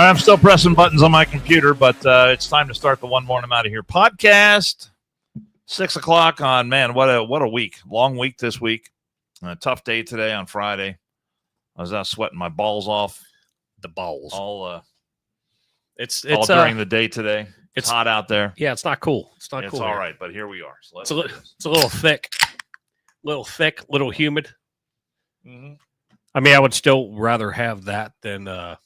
I'm still pressing buttons on my computer, but it's time to start the One More and I'm Out of Here podcast. 6 o'clock on, man, what a week. Long week this week. A tough day today on Friday. I was out sweating my balls off. The balls. All It's during the day today. It's hot out there. Yeah, it's not cool. It's not It's cool. all here. right, but here we are. So It's a little thick, little humid. Mm-hmm. I mean, I would still rather have that than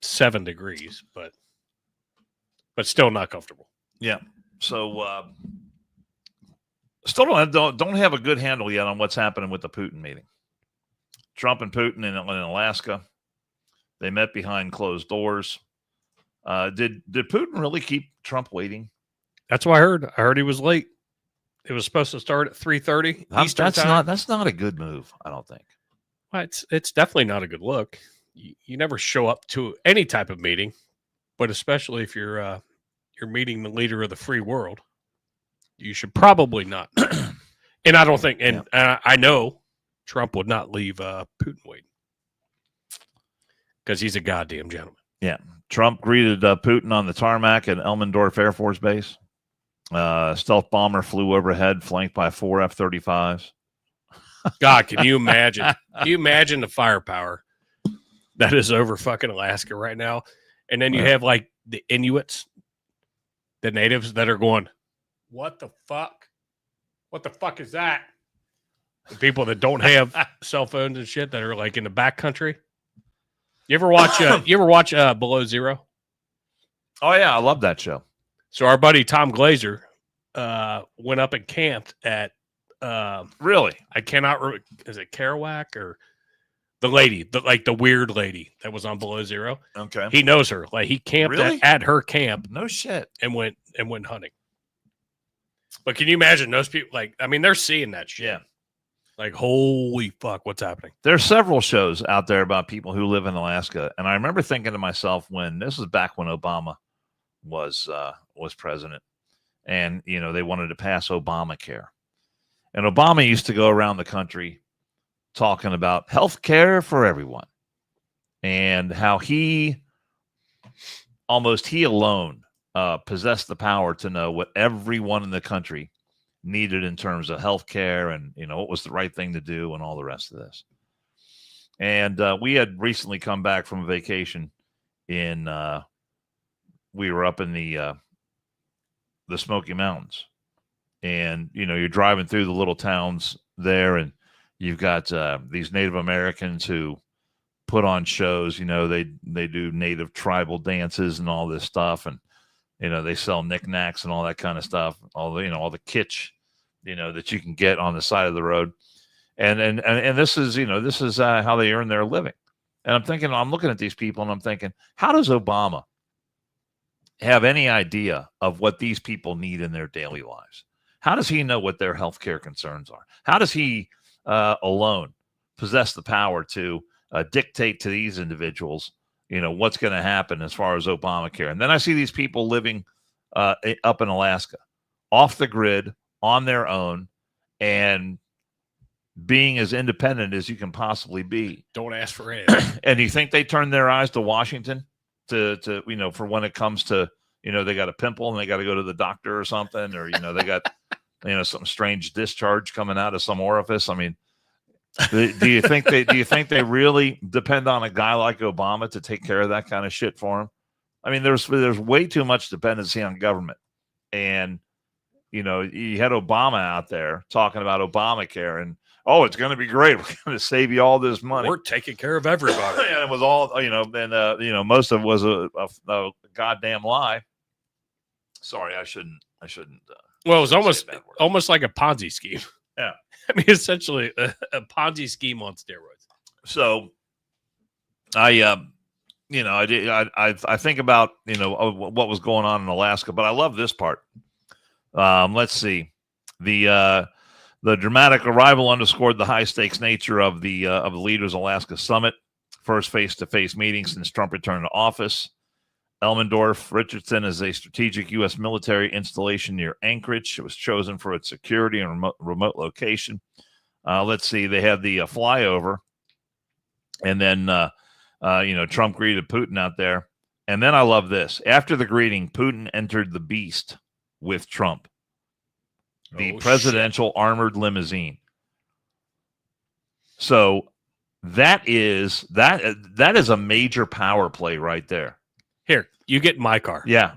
7 degrees, but still not comfortable. Yeah. So still don't have a good handle yet on what's happening with the Putin meeting. Trump and Putin in Alaska. They met behind closed doors. Did Putin really keep Trump waiting? That's what I heard. I heard he was late. It was supposed to start at 3:30 Eastern time. That's not a good move, I don't think. Well, it's definitely not a good look. You never show up to any type of meeting, but especially if you're meeting the leader of the free world, you should probably not. And I don't think, and I know Trump would not leave Putin waiting because he's a goddamn gentleman. Yeah. Trump greeted Putin on the tarmac at Elmendorf Air Force Base. Stealth bomber flew overhead, flanked by 4 F-35s. God, can you imagine? Can you imagine the firepower that is over fucking Alaska right now? And then you have like the Inuits, the natives that are going, "What the fuck? What the fuck is that?" The people that don't have cell phones and shit that are like in the backcountry. You ever watch Below Zero? Oh yeah, I love that show. So our buddy Tom Glazer went up and camped at really? I cannot remember, is it Kerouac or the lady, the weird lady that was on Below Zero? Okay. He knows her. Like he camped Really? at her camp. No shit. And went hunting. But can you imagine those people? Like, I mean, they're seeing that shit. Yeah. Like, holy fuck, what's happening? There's several shows out there about people who live in Alaska, and I remember thinking to myself when this was back when Obama was president, and they wanted to pass Obamacare, and Obama used to go around the country talking about health care for everyone, and how he alone possessed the power to know what everyone in the country needed in terms of health care and what was the right thing to do and all the rest of this. And we had recently come back from a vacation in we were up in the Smoky Mountains, and you're driving through the little towns there, and you've got these Native Americans who put on shows. They do native tribal dances and all this stuff, and they sell knickknacks and all that kind of stuff, all the kitsch, that you can get on the side of the road. And this is how they earn their living. And I'm looking at these people and I'm thinking, how does Obama have any idea of what these people need in their daily lives? How does he know what their healthcare concerns are? How does he alone possess the power to dictate to these individuals what's going to happen as far as Obamacare? And then I see these people living up in Alaska, off the grid, on their own, and being as independent as you can possibly be. Don't ask for anything. And you think they turn their eyes to Washington to for when it comes to they got a pimple and they got to go to the doctor or something, or they got some strange discharge coming out of some orifice? I mean, do you think they really depend on a guy like Obama to take care of that kind of shit for them? I mean, there's way too much dependency on government. And you had Obama out there talking about Obamacare and, oh, it's going to be great. We're going to save you all this money. We're taking care of everybody. And it was all, and most of it was a goddamn lie. Sorry, I shouldn't. Well, it was almost like a Ponzi scheme. Yeah. I mean, essentially a Ponzi scheme on steroids. So I think about, what was going on in Alaska, but I love this part. Let's see. The dramatic arrival underscored the high-stakes nature of the Leaders Alaska Summit, first face-to-face meeting since Trump returned to office. Elmendorf Richardson is a strategic U.S. military installation near Anchorage. It was chosen for its security and remote location. Let's see. They had the flyover, and then Trump greeted Putin out there And then I love this. After the greeting, Putin entered the Beast with Trump, the presidential armored limousine. So that is a major power play right there. Here, you get in my car. Yeah.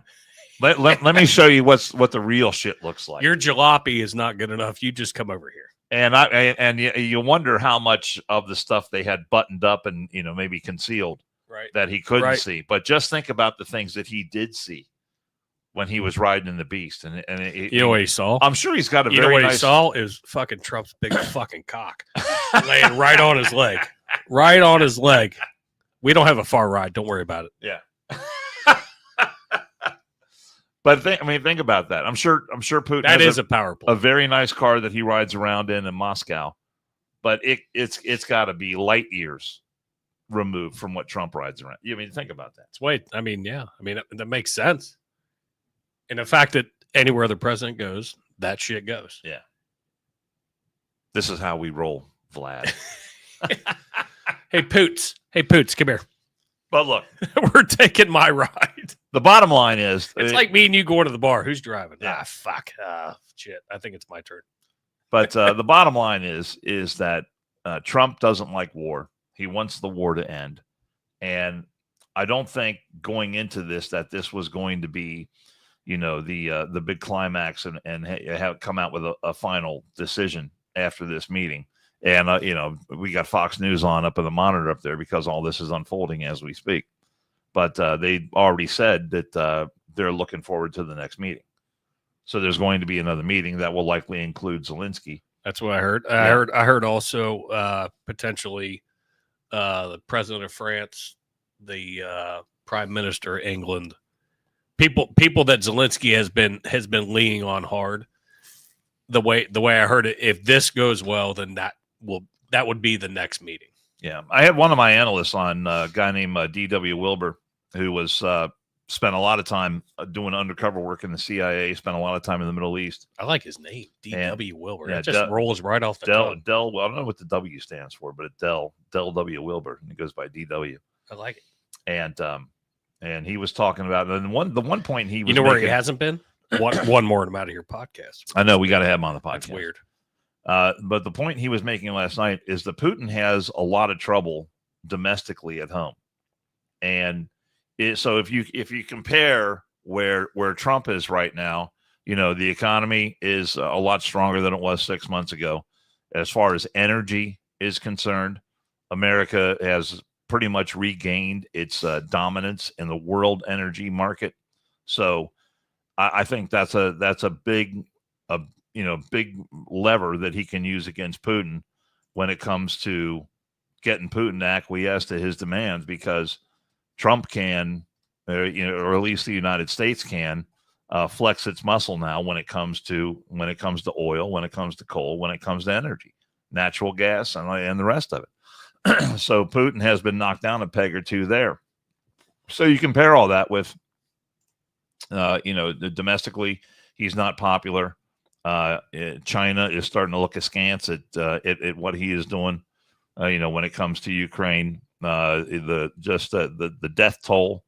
Let me show you what the real shit looks like. Your jalopy is not good enough. You just come over here. And you wonder how much of the stuff they had buttoned up and maybe concealed that he couldn't see. But just think about the things that he did see when he was riding in the Beast. And you know what he saw? I'm sure he's got a very nice... he saw is fucking Trump's big fucking cock laying right on his leg. Right on his leg. We don't have a far ride. Don't worry about it. Yeah. But think about that. I'm sure Putin has a power play. A very nice car that he rides around in Moscow, but it's got to be light years removed from what Trump rides around. Think about that. That makes sense. And the fact that anywhere the president goes, that shit goes. Yeah. This is how we roll, Vlad. Hey, Poots, come here. But look, we're taking my ride. The bottom line is... It's like me and you going to the bar. Who's driving? Yeah. Fuck. Shit. I think it's my turn. But the bottom line is that Trump doesn't like war. He wants the war to end. And I don't think going into this that this was going to be, the big climax and have come out with a final decision after this meeting. And, we got Fox News on up in the monitor up there because all this is unfolding as we speak. But they already said that they're looking forward to the next meeting. So there's going to be another meeting that will likely include Zelensky. That's what I heard. I heard also potentially the president of France, the prime minister of England, people that Zelensky has been leaning on hard. The way I heard it, if this goes well, then that would be the next meeting. Yeah, I had one of my analysts on, a guy named D.W. Wilbur, who was spent a lot of time doing undercover work in the CIA, spent a lot of time in the Middle East. I like his name, D.W. Wilbur. Yeah, it just rolls right off the tongue. Well, I don't know what the W stands for, but Del W. Wilbur, and it goes by D.W. I like it. And he was talking about, and the one point he was, where he hasn't been? One more and I'm out of your podcast. I know, we got to have him on the podcast. That's weird. But the point he was making last night is that Putin has a lot of trouble domestically at home. And so if you compare where Trump is right now, the economy is a lot stronger than it was 6 months ago. As far as energy is concerned, America has pretty much regained its dominance in the world energy market. So I think that's a big lever that he can use against Putin when it comes to getting Putin to acquiesce to his demands, because Trump can, or at least the United States can, flex its muscle now when it comes to oil, when it comes to coal, when it comes to energy, natural gas, and the rest of it. So Putin has been knocked down a peg or two there. So you compare all that with, domestically, he's not popular. China is starting to look askance at what he is doing. When it comes to Ukraine, the death toll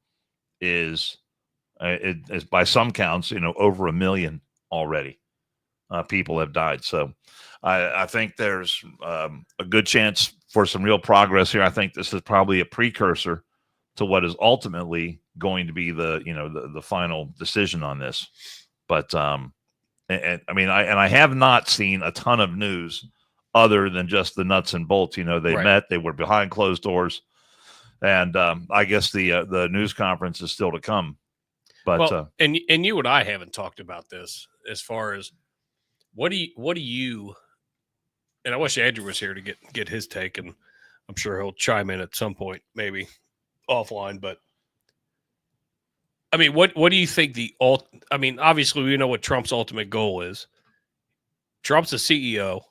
is by some counts, over 1 million already. People have died. So I think there's a good chance for some real progress here. I think this is probably a precursor to what is ultimately going to be the final decision on this. But I have not seen a ton of news other than just the nuts and bolts. They met, they were behind closed doors, and I guess the news conference is still to come. But and you and I haven't talked about this as far as what do you and I wish Andrew was here to get his take, and I'm sure he'll chime in at some point, maybe offline. But what do you think obviously we know what Trump's ultimate goal is. Trump's a CEO.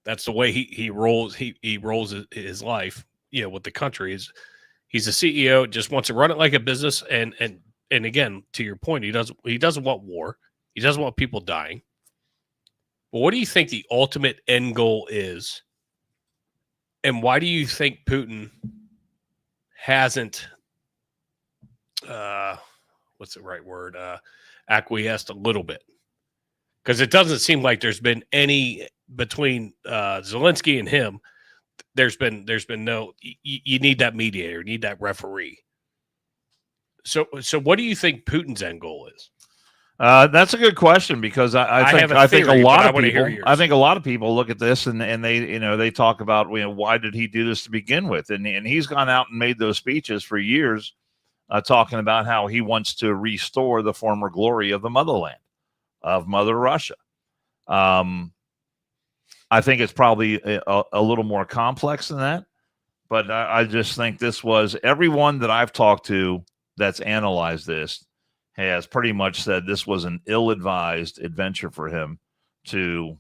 That's the way he rolls. He rolls his life, with the country. He's a CEO, just wants to run it like a business. And again, to your point, he doesn't want war. He doesn't want people dying. But what do you think the ultimate end goal is? And why do you think Putin hasn't what's the right word? Acquiesced a little bit, because it doesn't seem like there's been any between Zelensky and him. There's been no. You need that mediator. You need that referee. So what do you think Putin's end goal is? That's a good question, because I think a lot of people look at this and they they talk about why did he do this to begin with, and he's gone out and made those speeches for years, talking about how he wants to restore the former glory of the motherland, of Mother Russia. I think it's probably a little more complex than that, but I just think this was, everyone that I've talked to that's analyzed this has pretty much said this was an ill-advised adventure for him to,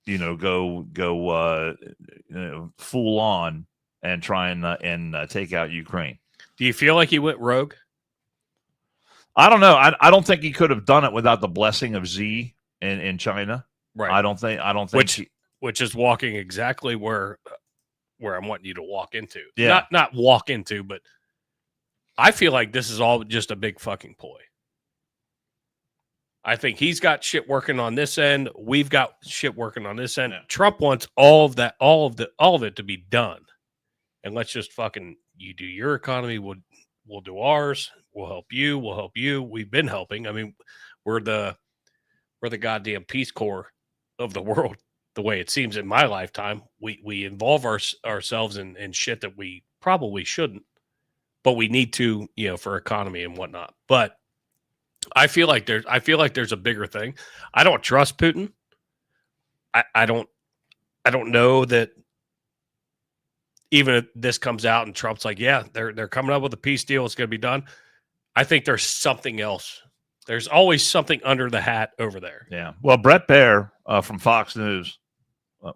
go full on and try and take out Ukraine. Do you feel like he went rogue? I don't know. I don't think he could have done it without the blessing of Xi in China. Right. I don't think. Which is walking exactly where I'm wanting you to walk into. Yeah. Not walk into, but I feel like this is all just a big fucking ploy. I think he's got shit working on this end. We've got shit working on this end. Yeah. Trump wants all of it to be done. And let's just fucking, you do your economy, we'll do ours. We'll help you. We'll help you. We've been helping. I mean, we're the goddamn Peace Corps of the world. The way it seems in my lifetime, we involve ourselves in shit that we probably shouldn't, but we need to, for economy and whatnot. But I feel like there's a bigger thing. I don't trust Putin. I don't know that even if this comes out and Trump's like, yeah, they're coming up with a peace deal, it's going to be done. I think there's something else. There's always something under the hat over there. Yeah. Well, Brett Baer from Fox News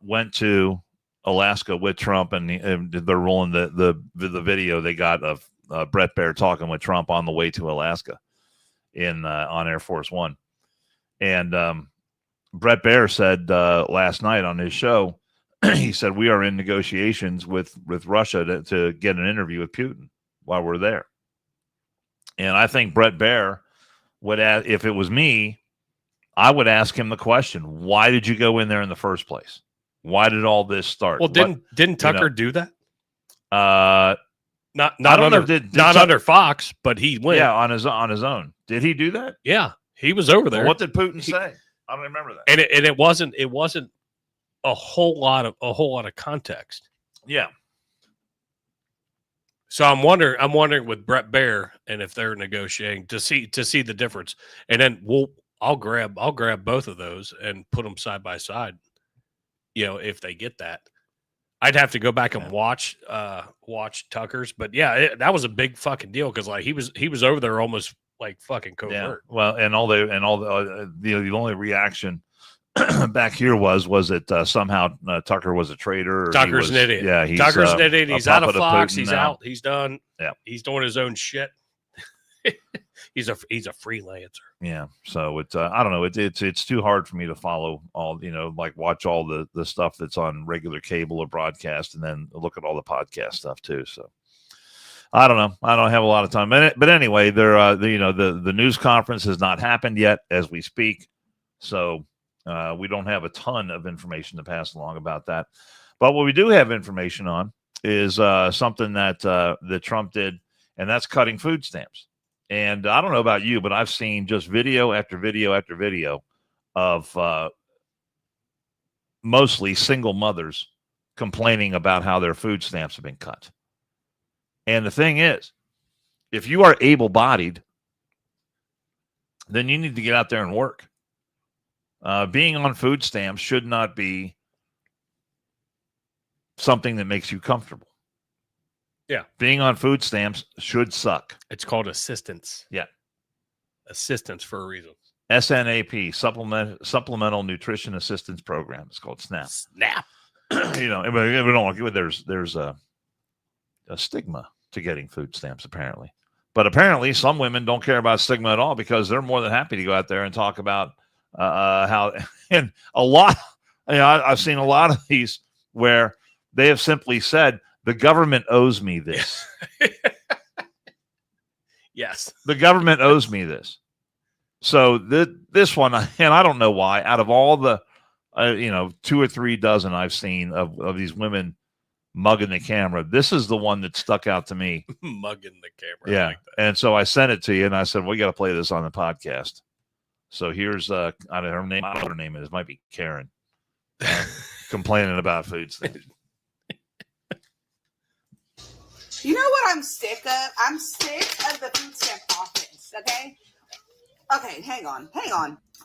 went to Alaska with Trump, and they're rolling the video they got of Brett Baer talking with Trump on the way to Alaska on Air Force One. And Brett Baer said last night on his show, he said, we are in negotiations with Russia to get an interview with Putin while we're there. And I think Brett Baer would ask, if it was me, I would ask him the question, why did you go in there in the first place? Why did all this start? Well, didn't Tucker do that? Not under Fox, but he went. Yeah, on his own. Did he do that? Yeah, he was over there. Well, what did Putin say? I don't remember that. And it wasn't a whole lot of context. Yeah. So I'm wondering with Brett Baer, and if they're negotiating to see the difference, and then I'll grab both of those and put them side by side. If they get that, I'd have to go back and watch Tucker's, but yeah, that was a big fucking deal, because like he was over there almost like fucking covert. Yeah. Well, and the only reaction back here was that somehow Tucker was a traitor. Or Tucker's an idiot. Yeah, Tucker's an idiot. He's out of Fox. He's now. out. He's done. Yeah, he's doing his own shit. he's a freelancer. Yeah. So it's I don't know. It's too hard for me to follow all, like watch all the stuff that's on regular cable or broadcast, and then look at all the podcast stuff too. So I don't know. I don't have a lot of time. But anyway, the news conference has not happened yet as we speak. So we don't have a ton of information to pass along about that. But what we do have information on is something that Trump did, and that's cutting food stamps. And I don't know about you, but I've seen just video after video after video of mostly single mothers complaining about how their food stamps have been cut. And the thing is, if you are able-bodied, then you need to get out there and work. Being on food stamps should not be something that makes you comfortable. Yeah. Being on food stamps should suck. It's called assistance. Yeah. Assistance for a reason. SNAP, Supplemental Nutrition Assistance Program. It's called SNAP. SNAP. There's a stigma to getting food stamps, apparently. But apparently some women don't care about stigma at all, because they're more than happy to go out there and talk about how, and a lot, I've seen a lot of these where they have simply said, the government owes me this. Yes. The government owes me this. So this one, and I don't know why, out of all the, 2 or 3 dozen I've seen of these women mugging the camera, this is the one that stuck out to me. Mugging the camera. Yeah. I like that. And so I sent it to you, and I said, we got to play this on the podcast. So here's, I don't know her name. I don't know what her name is. It might be Karen. Complaining about food stamps. You know what I'm sick of? I'm sick of the food stamp office, okay? Okay, hang on.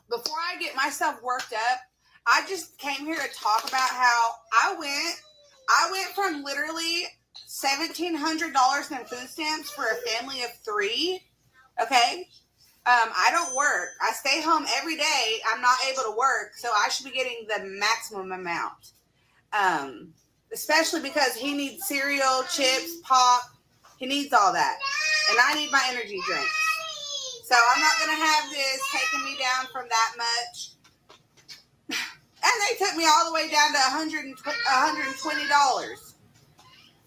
Before I get myself worked up, I just came here to talk about how I went from literally $1,700 in food stamps for a family of 3, okay? I don't work. I stay home every day. I'm not able to work, so I should be getting the maximum amount. Especially because he needs cereal, chips, pop. He needs all that. And I need my energy drinks. So I'm not going to have this taking me down from that much. And they took me all the way down to $120,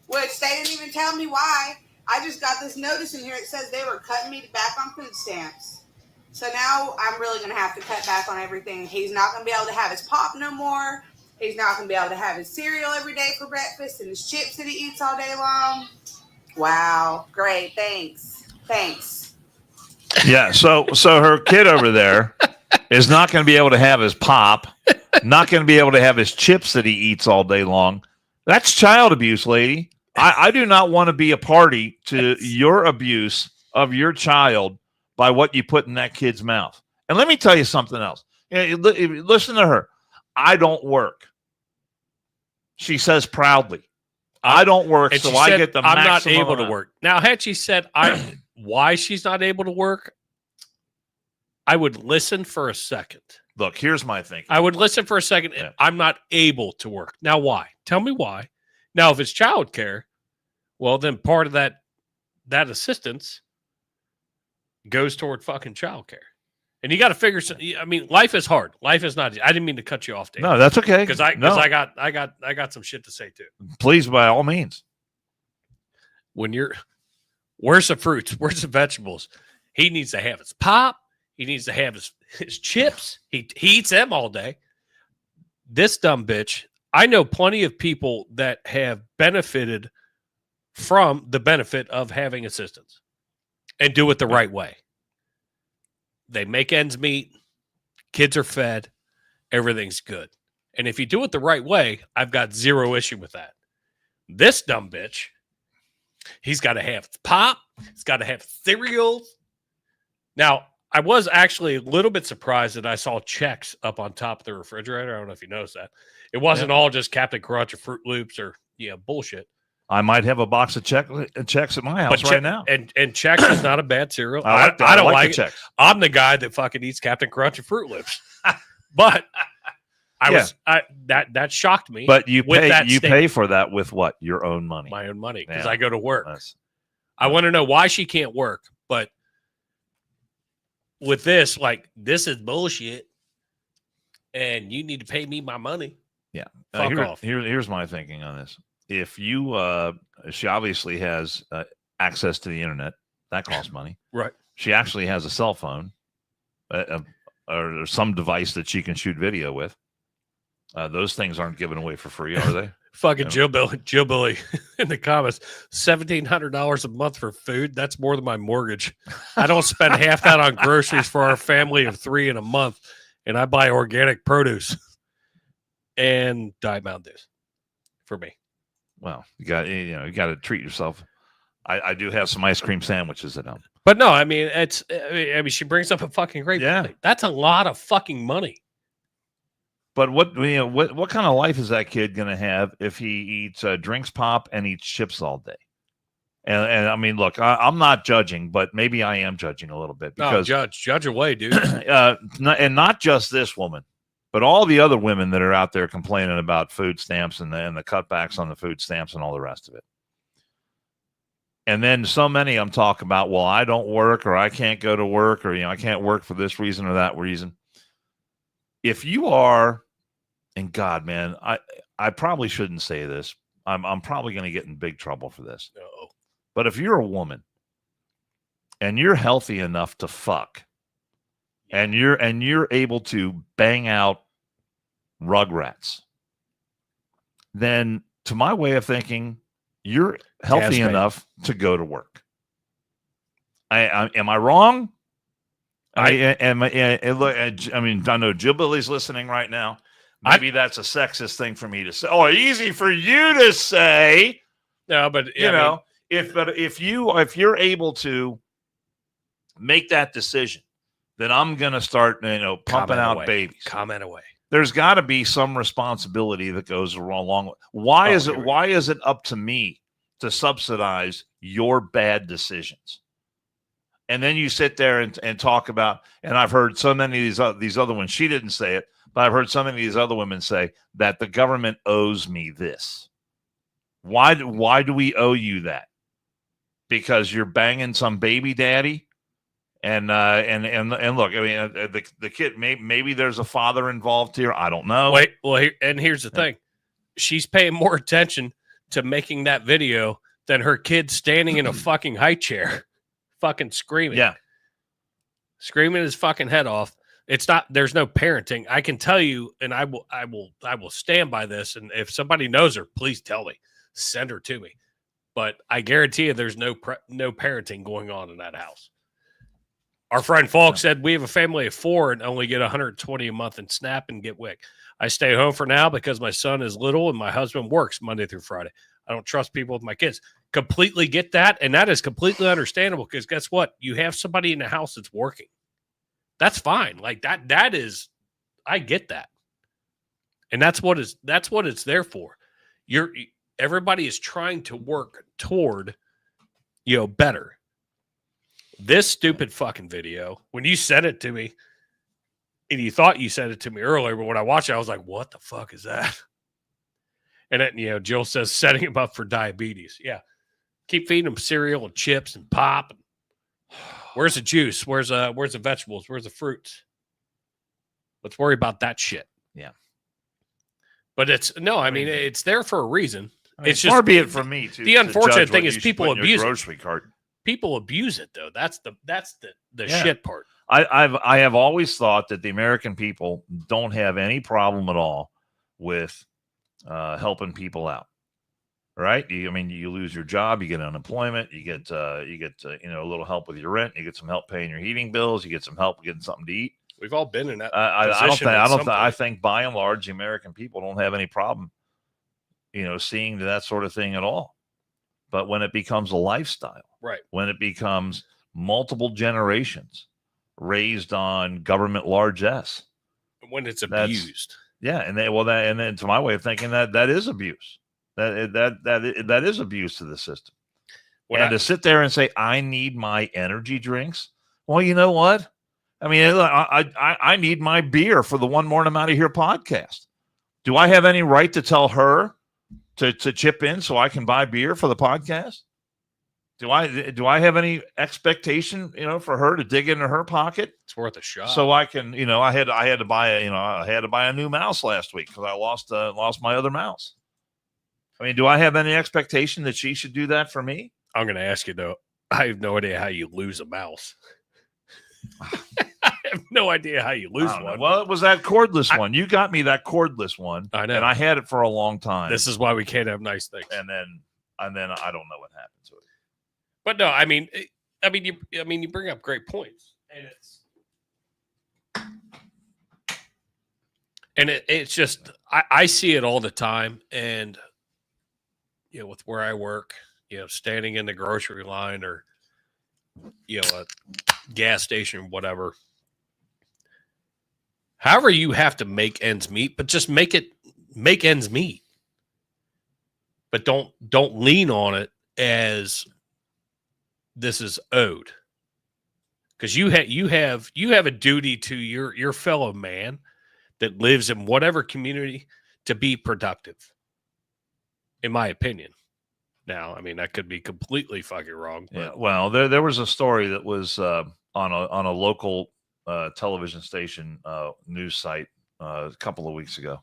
which they didn't even tell me why. I just got this notice in here. It says they were cutting me back on food stamps. So now I'm really going to have to cut back on everything. He's not going to be able to have his pop no more. He's not going to be able to have his cereal every day for breakfast and his chips that he eats all day long. Wow. Great. Thanks. Yeah. So her kid over there is not going to be able to have his pop, not going to be able to have his chips that he eats all day long. That's child abuse, lady. I do not want to be a party to your abuse of your child by what you put in that kid's mouth. And let me tell you something else. Listen to her. I don't work. She says proudly, I don't work, so I get the maximum. I'm not able to work. Now, had she said why she's not able to work, I would listen for a second. Look, here's my thinking. I would listen for a second. Yeah. I'm not able to work. Now, why? Tell me why. Now, if it's childcare, well, then part of that assistance goes toward fucking childcare. And you got to figure. I mean, life is hard. Life is not. I didn't mean to cut you off, Dave. No, that's okay. Because I got some shit to say too. Please, by all means. Where's the fruits? Where's the vegetables? He needs to have his pop. He needs to have his chips. He eats them all day. This dumb bitch. I know plenty of people that have benefited from the benefit of having assistance and do it the right way. They make ends meet. Kids are fed. Everything's good. And if you do it the right way, I've got zero issue with that. This dumb bitch, he's got to have pop. He's got to have cereal. Now, I was actually a little bit surprised that I saw checks up on top of the refrigerator. I don't know if you noticed that. It wasn't all just Captain Crunch or Fruit Loops or bullshit. I might have a box of checks at my house right now. And Chex is not a bad cereal. I don't like it. I'm the guy that fucking eats Captain Crunch and Fruit Loops. But that shocked me. But you pay for that with what? Your own money. My own money, because I go to work. I want to know why she can't work. But with this, this is bullshit. And you need to pay me my money. Yeah. Fuck off. Here's my thinking on this. If you, she obviously has access to the internet. That costs money. Right. She actually has a cell phone or some device that she can shoot video with. Those things aren't given away for free, are they? Fucking Joe Billy in the comments, $1,700 a month for food. That's more than my mortgage. I don't spend half that on groceries for our family of 3 in a month, and I buy organic produce and Diet Mountain Dews for me. Well, you got to treat yourself. I do have some ice cream sandwiches at home. But no, I mean, she brings up a fucking great point. That's a lot of fucking money. But what kind of life is that kid going to have if he eats drinks pop and eats chips all day? And I mean, look, I'm not judging, but maybe I am judging a little bit because judge away, dude. And not just this woman, but all the other women that are out there complaining about food stamps and the cutbacks on the food stamps and all the rest of it. And then so many I'm talking about, well, I don't work or I can't go to work or, I can't work for this reason or that reason. If you are, and God, man, I probably shouldn't say this. I'm probably going to get in big trouble for this. Uh-oh. But if you're a woman and you're healthy enough to fuck, and you're able to bang out rugrats, then to my way of thinking, you're healthy enough to go to work. Am I wrong? I mean, I know Jill Billy's listening right now. Maybe that's a sexist thing for me to say. Oh, easy for you to say. No, but if you're able to make that decision, then I'm gonna start, pumping out babies. Comment away. There's got to be some responsibility that goes along. Why is it up to me to subsidize your bad decisions? And then you sit there and talk about, and I've heard so many of these other ones, she didn't say it, but I've heard so many of these other women say that the government owes me this. Why do we owe you that? Because you're banging some baby daddy? And look, I mean, the kid, maybe there's a father involved here. I don't know. And here's the thing. She's paying more attention to making that video than her kid standing in a fucking high chair. Fucking screaming. Yeah. Screaming his fucking head off. There's no parenting. I can tell you, and I will stand by this. And if somebody knows her, please tell me. Send her to me. But I guarantee you there's no parenting going on in that house. Our friend Falk said we have a family of 4 and only get $120 a month in SNAP and get WIC. I stay home for now because my son is little and my husband works Monday through Friday. I don't trust people with my kids. Completely get that, and that is completely understandable because guess what? You have somebody in the house that's working. That's fine. Like that is, I get that. And that's what it's there for. Everybody is trying to work toward, better. This stupid fucking video, when you sent it to me, and you thought you sent it to me earlier, but when I watched it, I was like, what the fuck is that? And then, Jill says, setting him up for diabetes. Yeah. Keep feeding him cereal and chips and pop. Where's the juice? Where's the vegetables? Where's the fruits? Let's worry about that shit. Yeah. But it's there for a reason. It's just far be it from me to. The unfortunate thing is people abuse grocery cart. People abuse it though. That's the shit part. I have always thought that the American people don't have any problem at all with helping people out. Right? You lose your job, you get unemployment, you get a little help with your rent, you get some help paying your heating bills, you get some help getting something to eat. We've all been in that. I think by and large, the American people don't have any problem, seeing that sort of thing at all. But when it becomes a lifestyle, right? When it becomes multiple generations raised on government largesse, when it's abused, and then to my way of thinking, that is abuse. That is abuse to the system. To sit there and say, I need my energy drinks. Well, you know what? I need my beer for the One Morning I'm Out of Here podcast. Do I have any right to tell her to chip in so I can buy beer for the podcast? Do I have any expectation, for her to dig into her pocket? It's worth a shot. So I can, I had to buy a new mouse last week because I lost my other mouse. Do I have any expectation that she should do that for me? I'm going to ask you, though. I have no idea how you lose a mouse. I have no idea how you lose one. Well, it was that cordless one. You got me that cordless one. I know. And I had it for a long time. This is why we can't have nice things. And then I don't know what happened to it. But no, you bring up great points. And it's just, I see it all the time. And with where I work, standing in the grocery line or, a gas station or whatever. However you have to make ends meet, but just make ends meet. But don't lean on it as this is owed. Because you have a duty to your fellow man that lives in whatever community to be productive. In my opinion. Now, that could be completely fucking wrong. But. Yeah. Well, there was a story that was on a local television station news site a couple of weeks ago,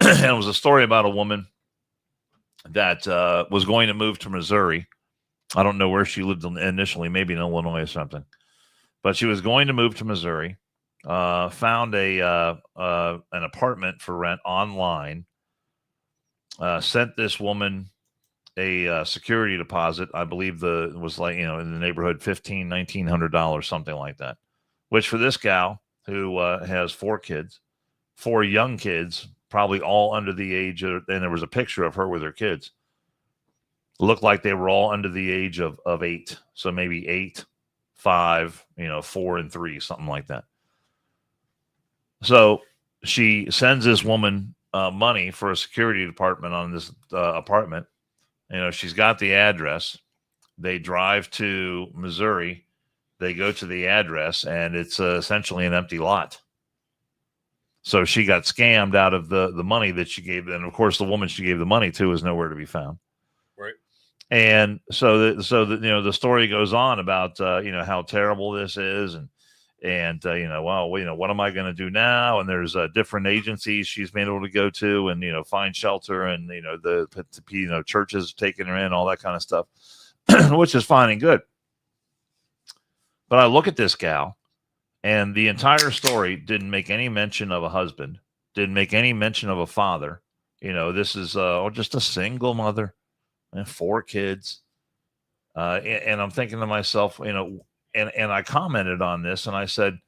and it was a story about a woman that was going to move to Missouri, I don't know where she lived initially, maybe in Illinois or something. But she was going to move to Missouri, found an apartment for rent online, sent this woman a security deposit. I believe it was like, in the neighborhood $1,900, something like that, which for this gal who has 4 kids, 4 young kids, probably all under the age of, and there was a picture of her with her kids, looked like they were all under the age of 8. So maybe 8, 5, 4 and 3, something like that. So she sends this woman money for a security department on this apartment. She's got the address. They drive to Missouri. They go to the address, and it's essentially an empty lot. So she got scammed out of the money that she gave. And of course, the woman she gave the money to is nowhere to be found. Right. And so the story goes on about, how terrible this is. And what am I going to do now? And there's different agencies she's been able to go to and, find shelter, and, the churches taking her in, all that kind of stuff, which is fine and good. But I look at this gal, and the entire story didn't make any mention of a husband, didn't make any mention of a father. This is just a single mother and 4 kids. And I'm thinking to myself, and I commented on this, and I said,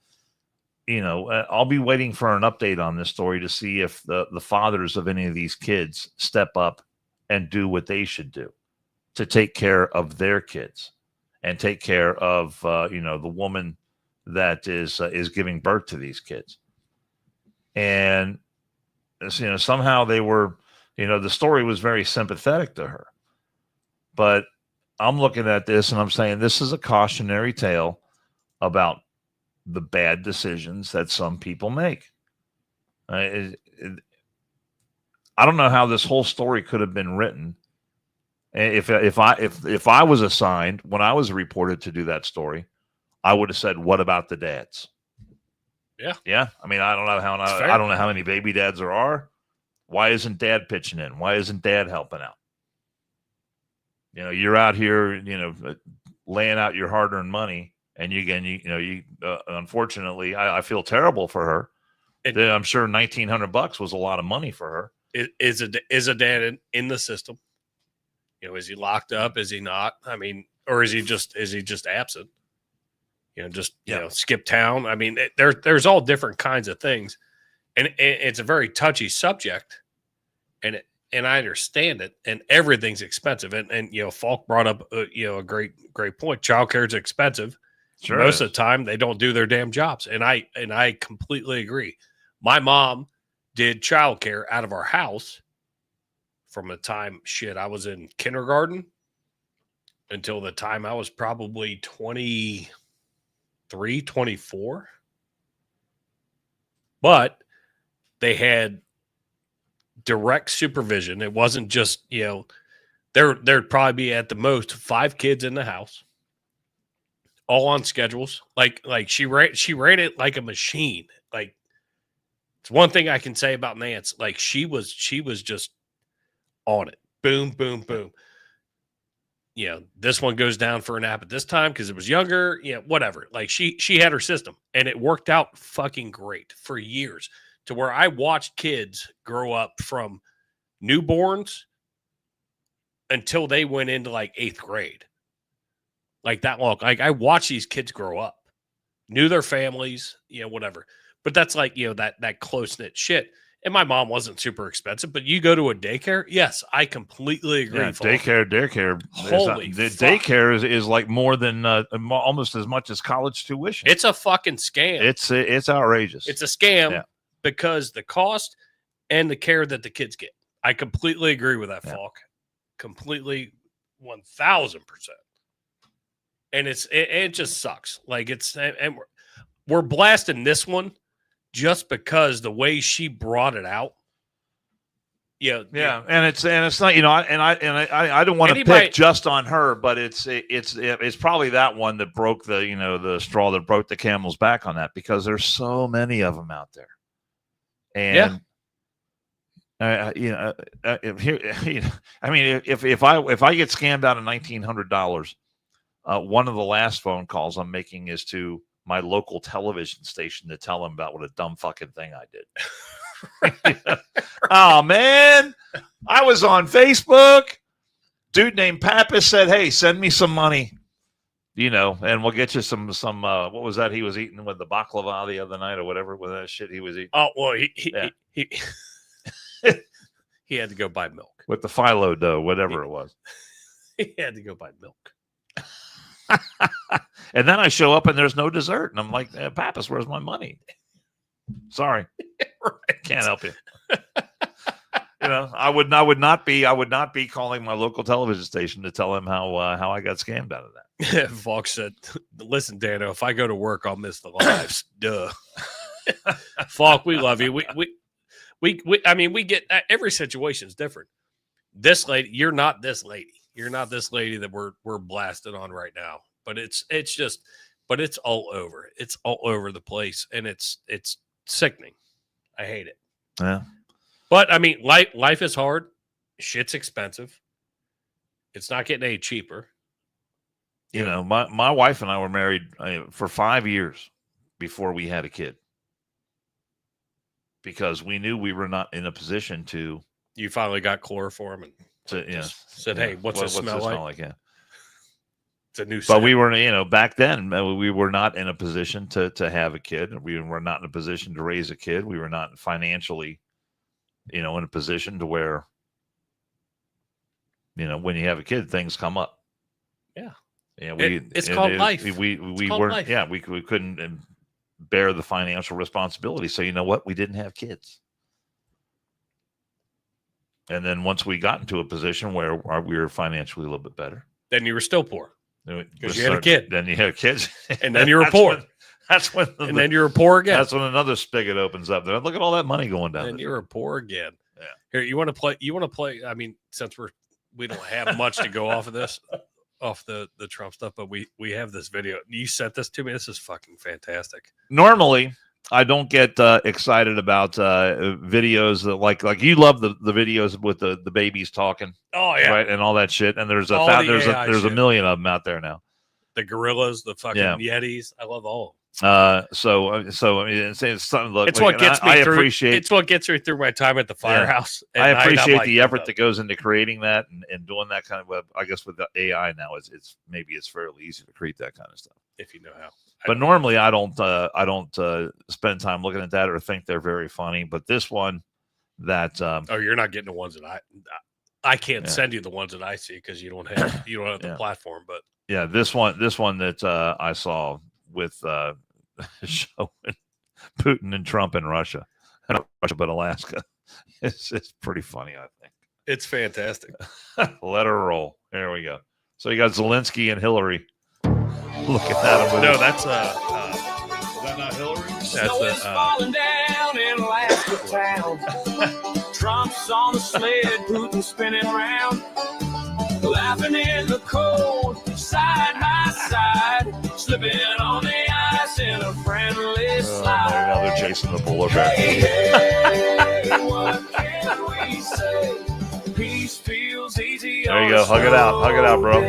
I'll be waiting for an update on this story to see if the fathers of any of these kids step up and do what they should do to take care of their kids and take care of, the woman that is giving birth to these kids. And, somehow they were, the story was very sympathetic to her. But I'm looking at this and I'm saying this is a cautionary tale about the bad decisions that some people make. I don't know how this whole story could have been written. If I was assigned, when I was reported to do that story, I would have said, "What about the dads?" Yeah. I mean, I don't know how many baby dads there are. Why isn't dad pitching in? Why isn't dad helping out? You're out here, laying out your hard-earned money, and unfortunately, I feel terrible for her. I'm sure $1,900 was a lot of money for her. Is a dad in the system? Is he locked up? Is he not? I mean, or is he just absent? Skip town. I mean, there's all different kinds of things, and it's a very touchy subject, and I understand it, and everything's expensive. And Falk brought up a great point. Childcare is expensive. Sure, most of the time they don't do their damn jobs, and I completely agree. My mom did childcare out of our house from the time I was in kindergarten until the time I was probably 23, 24. But they had direct supervision. It wasn't just, there'd probably be at the most 5 kids in the house, all on schedules. Like she ran it like a machine. Like, it's one thing I can say about Nance. Like, she was just on it. Boom, boom, boom. This one goes down for a nap at this time because it was younger. Whatever. Like, she had her system, and it worked out fucking great for years, to where I watched kids grow up from newborns until they went into like 8th grade. Like, that long. Like, I watched these kids grow up, knew their families, whatever. But that's like, that close-knit shit. And my mom wasn't super expensive, but you go to a daycare. Yes, I completely agree. Yeah, daycare. Holy the fuck. Daycare is like more than almost as much as college tuition. It's a fucking scam. It's outrageous. It's a scam because the cost and the care that the kids get. I completely agree with that, Falk. Completely, 1,000%. And it just sucks. Like, and we're blasting this one just because the way she brought it out. And it's not, I don't want to pick just on her, but it's probably that one that broke the straw that broke the camel's back on that, because there's so many of them out there. And Here, I mean, if I get scammed out of $1,900, one of the last phone calls I'm making is to my local television station to tell them about what a dumb fucking thing I did. Oh man, I was on Facebook. Dude named Pappas said, "Hey, send me some money, and we'll get you some. What was that he was eating with the baklava the other night or whatever with that shit he was eating? Oh well, he he had to go buy milk with the phyllo dough, whatever it was. He had to go buy milk." And then I show up and there's no dessert, and I'm like, "Pappas, where's my money?" Sorry, right. Can't help you. I would not be calling my local television station to tell them how I got scammed out of that. Fox said, "Listen, Dano, if I go to work, I'll miss the lives." Duh. Falk, we love you. We get every situation is different. This lady, you're not this lady. You're not this lady that we're blasted on right now. But it's all over. It's all over the place, and it's sickening. I hate it. Yeah. But I mean, life is hard. Shit's expensive. It's not getting any cheaper. My wife and I were married for 5 years before we had a kid, because we knew we were not in a position to. You finally got chloroform and said, "Hey, what's it smell like?" Yeah. It's a new. But we were, back then, we were not in a position to have a kid. We were not in a position to raise a kid. We were not financially, in a position to where, when you have a kid, things come up. Yeah. Yeah. It's called life. We weren't. Yeah. We couldn't bear the financial responsibility. So you know what? We didn't have kids. And then once we got into a position where we were financially a little bit better, then you were still poor. Because you had a kid. Then you had kids. And then you were poor. Then you were poor again. That's when another spigot opens up. Look at all that money going down. And you were poor again. Yeah. Here, you want to play? I mean, since we don't have much to go off of this, off the Trump stuff, but we have this video. You sent this to me. This is fucking fantastic. Normally, I don't get excited about videos that like you love the videos with the babies talking. Oh yeah, right, and all that shit. And there's there's a million of them out there now. The gorillas, the fucking Yetis. I love all of them. So I mean, it's something. Look, it's what gets me through. Appreciate. It's what gets me through my time at the firehouse. I appreciate the effort that goes into creating that and doing that kind of web. I guess with the AI now, it's fairly easy to create that kind of stuff if you know how. But normally I don't spend time looking at that or think they're very funny. But this one, that you're not getting the ones that I can't send you the ones that I see because you don't have the platform. But yeah, this one that I saw with showing Putin and Trump in Russia, not Russia but Alaska, it's pretty funny. I think it's fantastic. Let her roll. There we go. So you got Zelensky and Hillary. Looking at him. No, that's is that not Hillary? That's falling down in Alaska town. Trump's on the sled, Putin spinning around, laughing in the cold, side by side, slipping on the ice in a friendly slide. Now they're chasing the polar bear. Hey, what can we say? Peace feels easy. There you go. Hug it out, bro.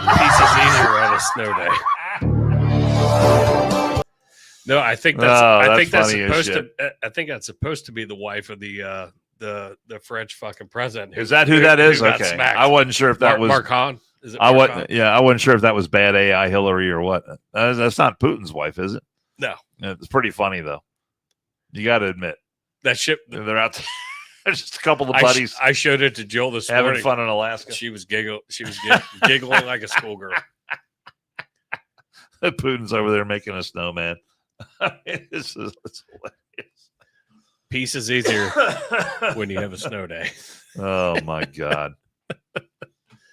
Peace is easier on a snow day. No, I think that's supposed to be the wife of the French fucking president. Is that who that is? Okay, smacked. I wasn't sure if that was Mark Hahn. Is it? I wasn't sure if that was bad AI Hillary or what. That's not Putin's wife, is it? No, it's pretty funny though. You got to admit that ship. They're out there. There's just a couple of buddies. I showed it to Jill this having morning. Fun in Alaska. She was giggling like a schoolgirl. Putin's over there making a snowman. It's hilarious. Peace is easier when you have a snow day. Oh my god!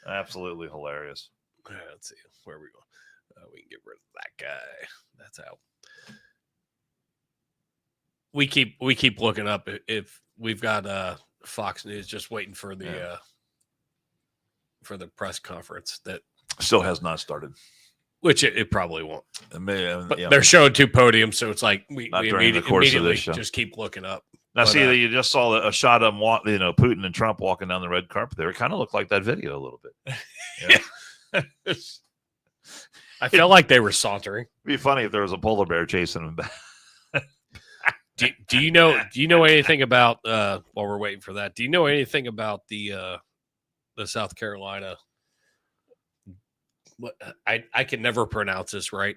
Absolutely hilarious. Let's see where are we going. We can get rid of that guy. That's out. We keep looking up if we've got Fox News just waiting for the press conference that still has not started. Which it probably won't. But yeah. They're showing two podiums, so it's like we immediately just keep looking up. Now, see, you just saw a shot of them, Putin and Trump walking down the red carpet there. It kind of looked like that video a little bit. I felt like they were sauntering. It'd be funny if there was a polar bear chasing them back. Do you know anything about while we're waiting for that? Do you know anything about the South Carolina? What I can never pronounce this right.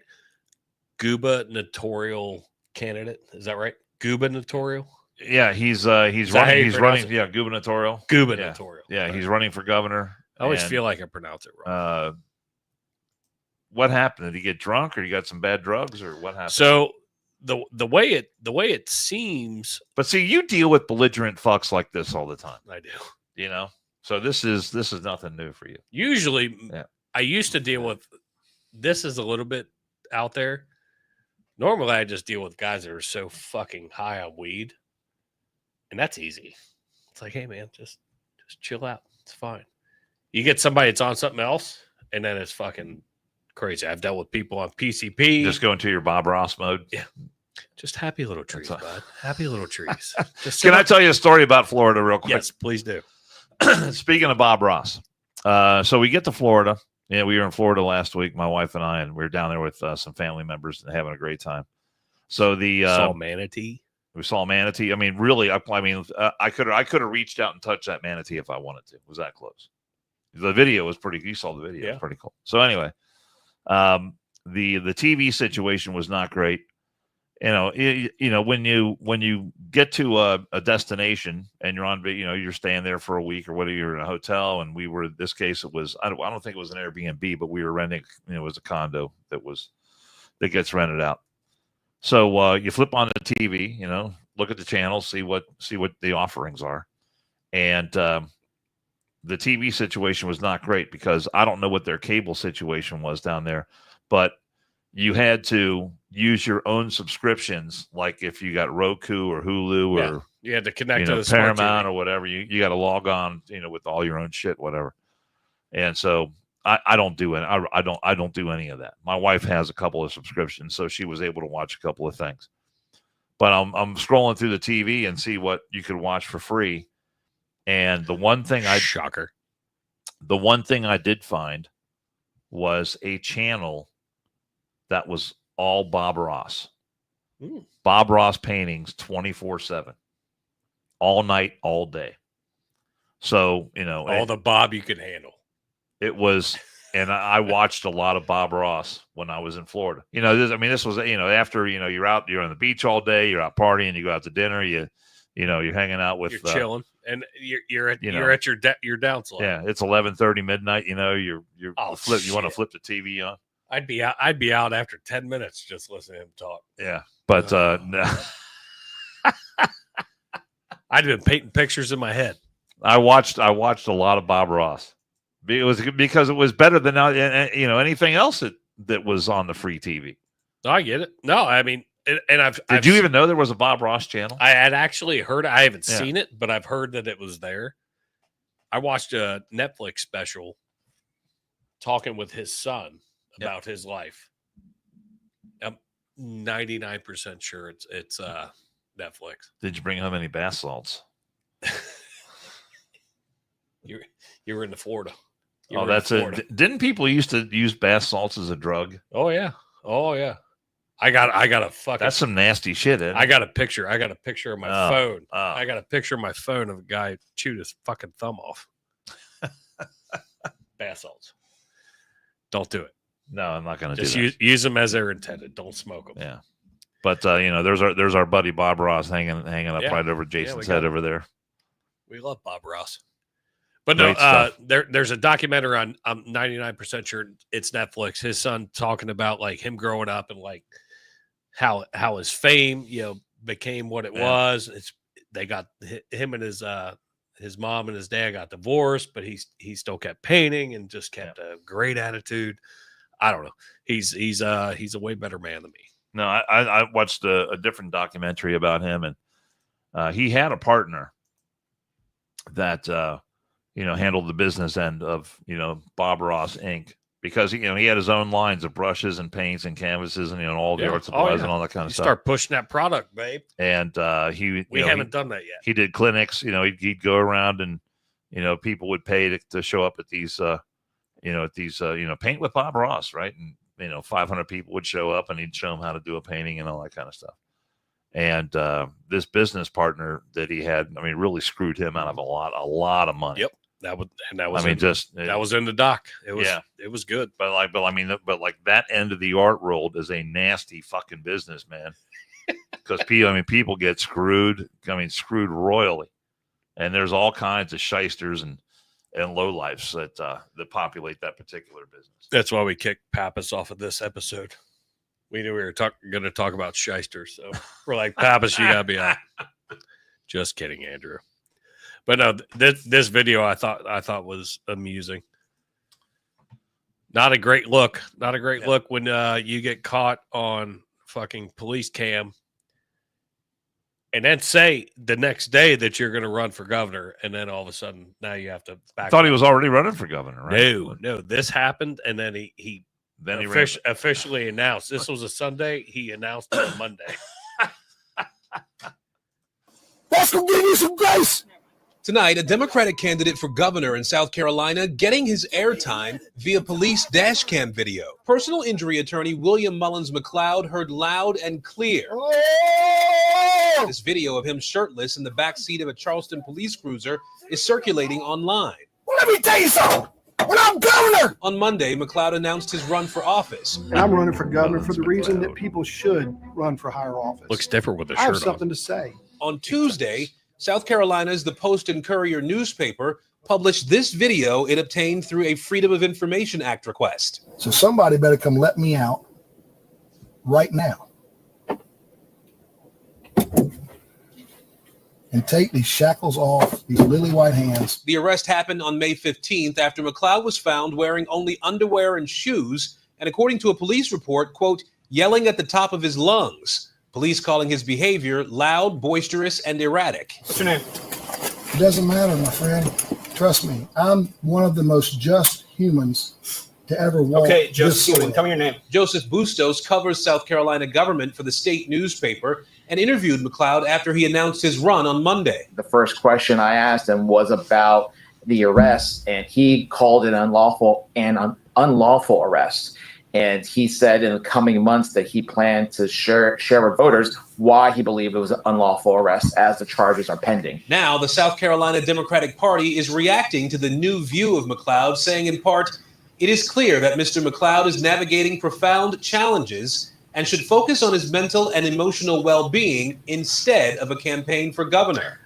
Gubernatorial candidate, is that right? Gubernatorial. Yeah, he's running. He's running. Yeah, gubernatorial. Gubernatorial. Yeah, right. He's running for governor. I always feel like I pronounce it wrong. What happened? Did he get drunk, or he got some bad drugs, or what happened? So the way it seems. But see, you deal with belligerent fucks like this all the time. I do. So this is nothing new for you. Usually, I used to deal with. This is a little bit out there. Normally, I just deal with guys that are so fucking high on weed. And that's easy. It's like, hey, man, just chill out. It's fine. You get somebody that's on something else, and then it's fucking crazy. I've dealt with people on PCP. Just go into your Bob Ross mode. Yeah. Just happy little trees, bud. Happy little trees. Can I tell you a story about Florida real quick? Yes, please do. Speaking of Bob Ross. So we get to Florida. Yeah, we were in Florida last week, my wife and I, and we were down there with some family members and having a great time. So saw manatee. We saw manatee. I mean, really, I could have reached out and touched that manatee if I wanted to. It was that close. The video was pretty. You saw the video. Yeah. It was pretty cool. So anyway, the TV situation was not great. When you get to a destination and you're on, you're staying there for a week or whether you're in a hotel, and we were, in this case, it was, I don't think it was an Airbnb, but we were renting, it was a condo that gets rented out. So you flip on the TV, look at the channels, see what the offerings are. And the TV situation was not great because I don't know what their cable situation was down there, but you had to use your own subscriptions. Like if you got Roku or Hulu or you had to connect to the Paramount or whatever, you got to log on, with all your own shit, whatever. And so I don't do it. I don't do any of that. My wife has a couple of subscriptions, so she was able to watch a couple of things. But I'm scrolling through the TV and see what you could watch for free. And the one thing I did find was a channel that was all Bob Ross. Bob Ross paintings 24/7. All night, all day. So, all the Bob you could handle. It was, and I watched a lot of Bob Ross when I was in Florida. This was, after, you're on the beach all day, you're out partying, you go out to dinner, you're hanging out with, you're chilling, and you're at your downslope. Yeah, it's 11:30 midnight. You want to flip the TV on. I'd be out after 10 minutes just listening to him talk. Yeah, but no. I'd been painting pictures in my head. I watched a lot of Bob Ross. Because it was better than anything else that was on the free TV. No, I get it. No, I mean, and Did you even know there was a Bob Ross channel? I had actually heard. I haven't seen it, but I've heard that it was there. I watched a Netflix special talking with his son about his life. I'm 99% sure it's Netflix. Did you bring home any bath salts? You were in Florida. That's it. Didn't people used to use bath salts as a drug? Oh yeah. I got a fucking. That's some nasty shit. Isn't it? I got a picture. I got a picture of my phone. I got a picture of my phone of a guy chewed his fucking thumb off. Bath salts. Don't do it. No, I'm not going to do that. Just use them as they're intended. Don't smoke them. Yeah. But there's our buddy Bob Ross hanging up right over Jason's head over there. We love Bob Ross. But no, there's a documentary on. I'm 99% sure it's Netflix. His son talking about like him growing up and like how his fame became what it was. They got him and his mom and his dad got divorced, but he still kept painting and just kept a great attitude. I don't know. He's a way better man than me. No, I watched a different documentary about him, and he had a partner that handled the business end of Bob Ross Inc. because he had his own lines of brushes and paints and canvases and all the art supplies and all that kind of you stuff. Start pushing that product, babe. And we haven't done that yet. He did clinics. He'd go around and people would pay to show up at these paint with Bob Ross, right? And 500 people would show up and he'd show them how to do a painting and all that kind of stuff. And this business partner that he had, really screwed him out of a lot of money. Yep. That was in the doc. It was good. But that end of the art world is a nasty fucking business, man. Because people get screwed. Screwed royally, and there's all kinds of shysters and lowlifes that populate that particular business. That's why we kicked Pappas off of this episode. We knew we were going to talk about shysters, so we're like, Pappas, you gotta be out. Just kidding, Andrew. But no, this video I thought was amusing. Not a great look. Not a great look when you get caught on fucking police cam and then say the next day that you're going to run for governor, and then all of a sudden now you have to back. I thought he was already running for governor, right? No. This happened, and then he officially announced. This was a Sunday. He announced it on Monday. That's gonna give you some grace. Tonight, a Democratic candidate for governor in South Carolina getting his airtime via police dash cam video. Personal injury attorney William Mullins McLeod heard loud and clear. Oh! This video of him shirtless in the backseat of a Charleston police cruiser is circulating online. Well, let me tell you something. When I'm governor! On Monday, McLeod announced his run for office. And I'm running for governor for the reason that people should run for higher office. Looks different with the shirt I have something to say. On Tuesday, South Carolina's The Post and Courier newspaper published this video it obtained through a Freedom of Information Act request. So somebody better come let me out right now and take these shackles off these lily white hands. The arrest happened on May 15th after McLeod was found wearing only underwear and shoes, and according to a police report, quote, yelling at the top of his lungs. Police calling his behavior loud, boisterous, and erratic. What's your name? It doesn't matter, my friend. Trust me, I'm one of the most just humans to ever walk. Okay, Joseph, tell me your name. Joseph Bustos covers South Carolina government for the state newspaper and interviewed McLeod after he announced his run on Monday. The first question I asked him was about the arrest, and he called it unlawful arrest. And he said in the coming months that he planned to share with voters why he believed it was an unlawful arrest as the charges are pending. Now, the South Carolina Democratic Party is reacting to the new view of McLeod, saying in part, it is clear that Mr. McLeod is navigating profound challenges and should focus on his mental and emotional well-being instead of a campaign for governor.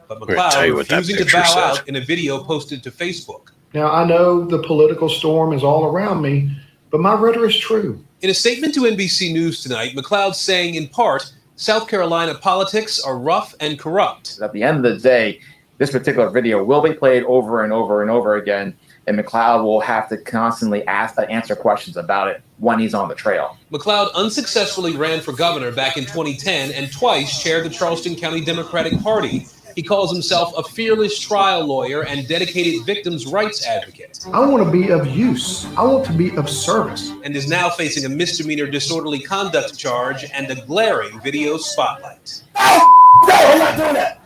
But McLeod refusing to bow out in a video posted to Facebook. Now, I know the political storm is all around me, but my rhetoric is true. In a statement to NBC News tonight, McLeod saying in part, South Carolina politics are rough and corrupt. At the end of the day, this particular video will be played over and over and over again, and McLeod will have to constantly answer questions about it when he's on the trail. McLeod unsuccessfully ran for governor back in 2010 and twice chaired the Charleston County Democratic Party. He calls himself a fearless trial lawyer and dedicated victims' rights advocate. I want to be of use. I want to be of service. And is now facing a misdemeanor disorderly conduct charge and a glaring video spotlight. No, I'm not doing that.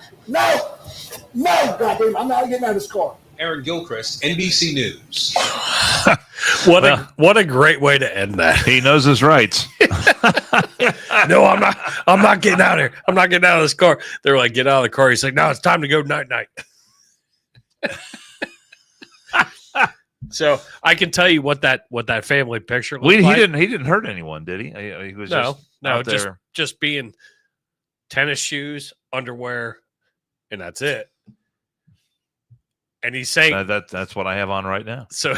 No, goddamn, I'm not getting out of this car. Aaron Gilchrist, NBC News. What a great way to end that. He knows his rights. No, I'm not getting out of here. I'm not getting out of this car. They're like, get out of the car. He's like, no, it's time to go night. So I can tell you what that family picture looked like. He didn't hurt anyone, did he? He was just being tennis shoes, underwear, and that's it. And he's saying that's what I have on right now. So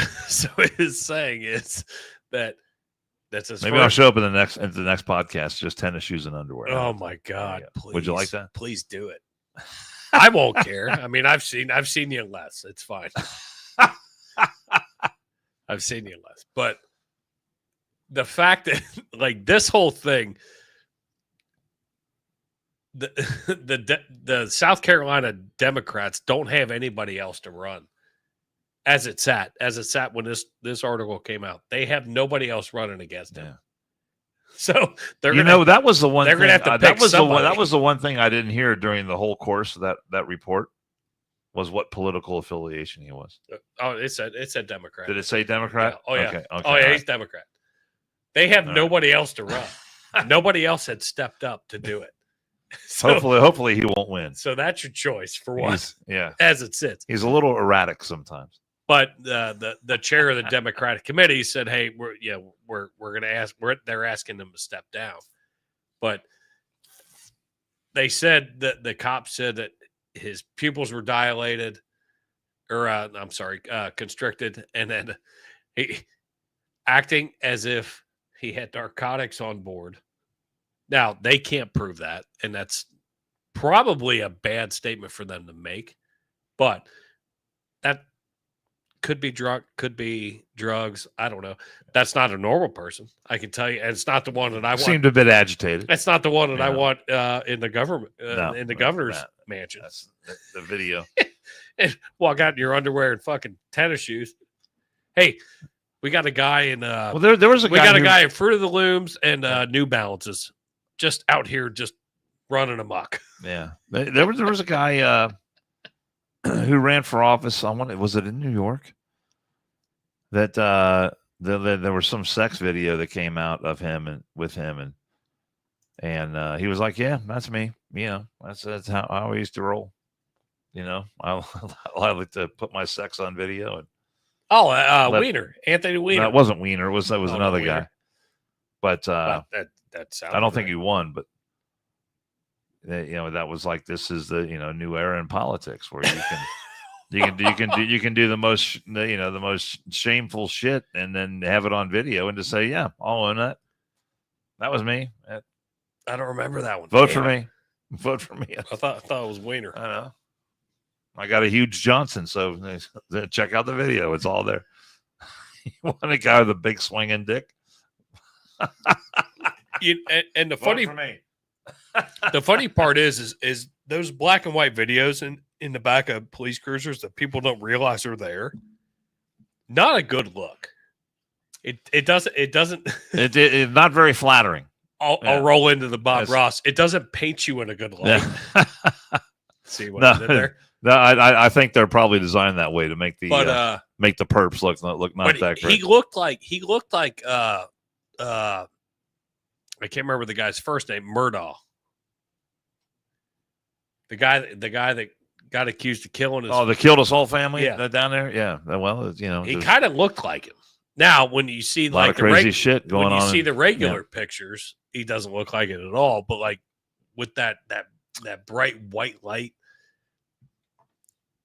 his saying is that's his. Maybe I'll show up in the next podcast, just tennis shoes and underwear. Oh my God! Please, would you like that? Please do it. I won't care. I mean, I've seen you less. It's fine. I've seen you less, but the fact that like this whole thing, the South Carolina Democrats don't have anybody else to run. As it sat when this article came out, they have nobody else running against him. Yeah. So they're that was the one. They're thing, gonna have to pick that was somebody. that was the one thing I didn't hear during the whole course of that report was what political affiliation he was. Oh, it said Democrat. Did it say Democrat? Yeah. Oh yeah. Okay. Oh yeah, he's Democrat. They have nobody else to run. Nobody else had stepped up to do it. So, hopefully he won't win. So that's your choice for what? Yeah. As it sits. He's a little erratic sometimes. But the chair of the Democratic committee said, "Hey, we're going to ask. They're asking them to step down." But they said that the cop said that his pupils were dilated, or constricted, and then he acting as if he had narcotics on board. Now they can't prove that, and that's probably a bad statement for them to make. But that could be drugs. I don't know. That's not a normal person. I can tell you. And it's not the one that I want. Seemed a bit agitated. That's not the one that I want in the government, in the governor's mansion. That's the video. And walk out in your underwear and fucking tennis shoes. Hey, we got a guy in. Well, there was a guy. We got a guy in Fruit of the Looms and New Balances, just out here, just running amok. Yeah, there was a guy. Who ran for office? Was it in New York? That there was some sex video that came out of him and with him, and he was like, "Yeah, that's me. You know, that's how I used to roll. You know, I like to put my sex on video." And Weiner, Anthony Weiner. No, it wasn't Weiner. It was another Weiner. guy. But that sounds. I don't think he won, but. That was like, this is the new era in politics where you can do the most shameful shit and then have it on video and just say, yeah, I'll own that. That was me. I don't remember that one. Vote for me. Vote for me. I thought it was Weiner. I know. I got a huge Johnson, so check out the video. It's all there. You want a guy with a big swinging dick? And the Vote funny for me. The funny part is those black and white videos in the back of police cruisers that people don't realize are there. Not a good look. It doesn't. It's not very flattering. I'll roll into the Bob Ross. It doesn't paint you in a good light. Yeah. See what I did there? No, I think they're probably designed that way to make the perps look not that great. He looked like I can't remember the guy's first name. Murdaugh. The guy that got accused of killing his. They killed his whole family. Yeah. Down there. Yeah. Well, he kind of looked like him. Now, when you see a lot of crazy shit going on, when you see the regular pictures, he doesn't look like it at all. But like with that bright white light,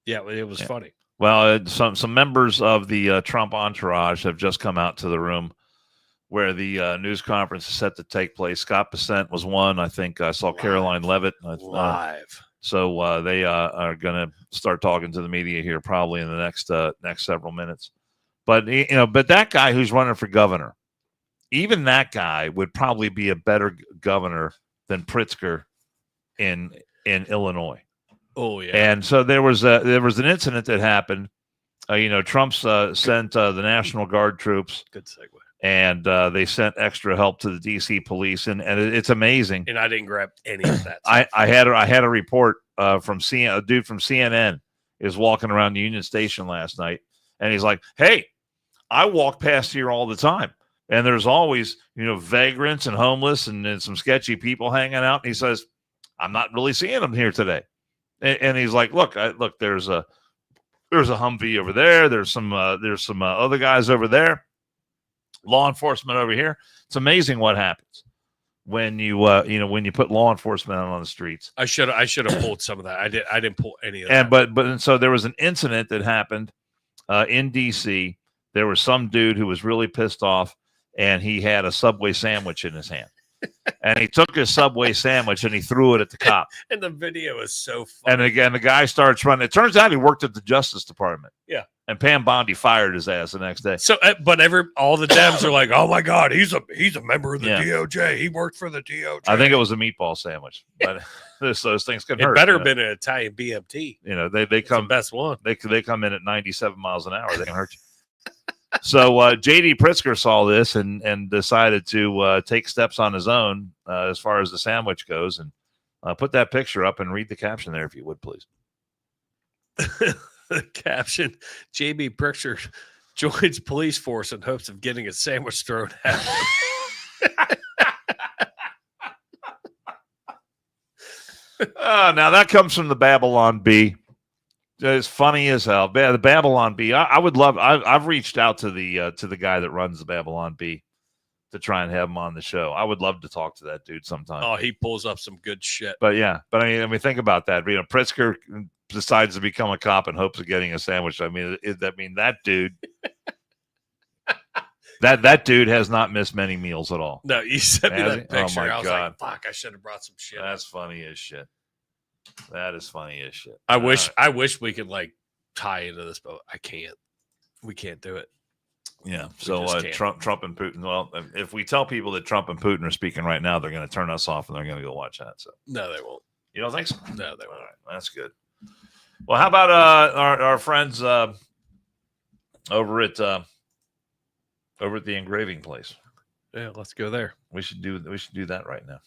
yeah, it was funny. Well, some members of the Trump entourage have just come out to the room where the news conference is set to take place. Scott Bessent was one. I think I saw Caroline Levitt live. So they are going to start talking to the media here probably in the next several minutes. But but that guy who's running for governor, even that guy would probably be a better governor than Pritzker in Illinois. Oh yeah. And so there was an incident that happened. Trump sent the National Guard troops. Good segue. And they sent extra help to the DC police, and it's amazing. And I didn't grab any of that. I had a report from a dude from CNN is walking around Union Station last night, and he's like, "Hey, I walk past here all the time, and there's always vagrants and homeless and some sketchy people hanging out." And he says, "I'm not really seeing them here today." And he's like, "Look, there's a Humvee over there. There's some other guys over there. Law enforcement over here." It's amazing what happens when you when you put law enforcement out on the streets. I should have pulled some of that. I didn't pull any of that. And so there was an incident that happened in DC. There was some dude who was really pissed off, and he had a Subway sandwich in his hand. And he took his Subway sandwich and he threw it at the cop. And the video is so funny. And again, the guy starts running. It turns out he worked at the Justice Department. Yeah. And Pam Bondi fired his ass the next day. So, but all the Dems are like, "Oh my God, he's a member of the Yeah. DOJ. He worked for the DOJ." I think it was a meatball sandwich, but those things can hurt. It better have been an Italian BMT. You know, they It's come the best one. They come in at 97 miles an hour. They can hurt you. So J.D. Pritzker saw this and decided to take steps on his own as far as the sandwich goes, and put that picture up and read the caption there, if you would, please. The caption: J.B. Pritzker joins police force in hopes of getting a sandwich thrown at him. Now that comes from the Babylon Bee. It's funny as hell. The Babylon Bee. I would love. I've reached out to the guy that runs the Babylon Bee to try and have him on the show. I would love to talk to that dude sometime. Oh, he pulls up some good shit. But yeah, I mean, think about that. You know, Pritzker decides to become a cop in hopes of getting a sandwich. I mean, that dude. That dude has not missed many meals at all. No, you sent me that picture. Oh my I was God. like, fuck, I should have brought some shit. That's funny as shit. That is funny as shit. I wish we could like tie into this, but I can't. We can't do it. Yeah. So Trump and Putin. Well, if we tell people that Trump and Putin are speaking right now, they're going to turn us off and they're going to go watch that. So no, they won't. You don't think so? No, they won't. All right, that's good. Well, how about our friends over at the engraving place? Yeah, let's go there. We should do that right now.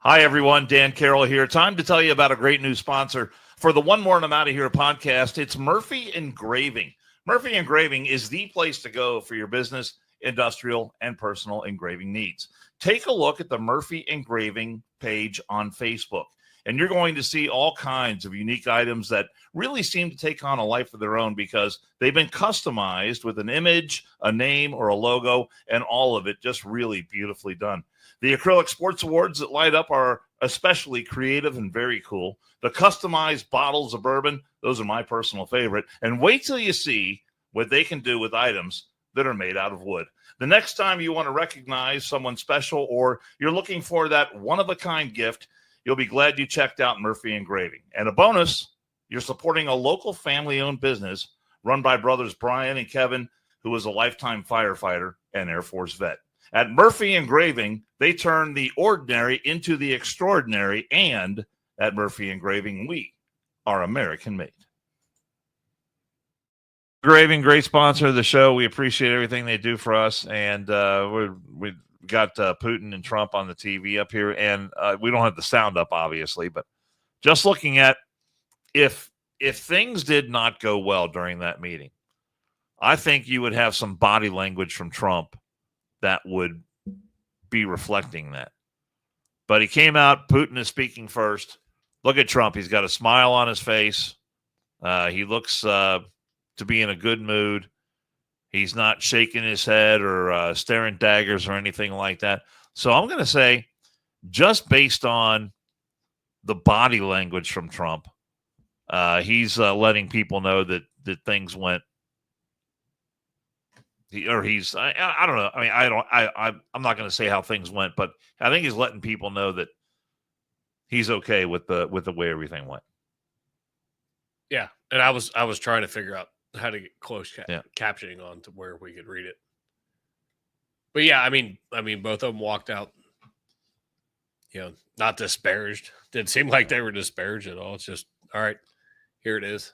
Hi, everyone. Dan Carroll here. Time to tell you about a great new sponsor for the One More and I'm Out of Here podcast. It's Murphy Engraving. Murphy Engraving is the place to go for your business, industrial, and personal engraving needs. Take a look at the Murphy Engraving page on Facebook, and you're going to see all kinds of unique items that really seem to take on a life of their own because they've been customized with an image, a name, or a logo, and all of it just really beautifully done. The acrylic sports awards that light up are especially creative and very cool. The customized bottles of bourbon, those are my personal favorite. And wait till you see what they can do with items that are made out of wood. The next time you want to recognize someone special or you're looking for that one-of-a-kind gift, you'll be glad you checked out Murphy Engraving. And a bonus, you're supporting a local family-owned business run by brothers Brian and Kevin, who is a lifetime firefighter and Air Force vet. At Murphy Engraving, they turn the ordinary into the extraordinary, and at Murphy Engraving, we are American-made. Engraving, great sponsor of the show. We appreciate everything they do for us, and we got Putin and Trump on the TV up here, and we don't have the sound up, obviously, but just looking at if things did not go well during that meeting, I think you would have some body language from Trump that would be reflecting that. But he came out, Putin is speaking first. Look at Trump. He's got a smile on his face. He looks to be in a good mood. He's not shaking his head or staring daggers or anything like that. So I'm going to say, just based on the body language from Trump, he's letting people know that things went. I don't know. I mean, I'm not going to say how things went, but I think he's letting people know that he's okay with the way everything went. Yeah, and I was trying to figure out how to get closed captioning on to where we could read it. But yeah, I mean, both of them walked out, not disparaged. Didn't seem like they were disparaged at all. It's just, all right, here it is.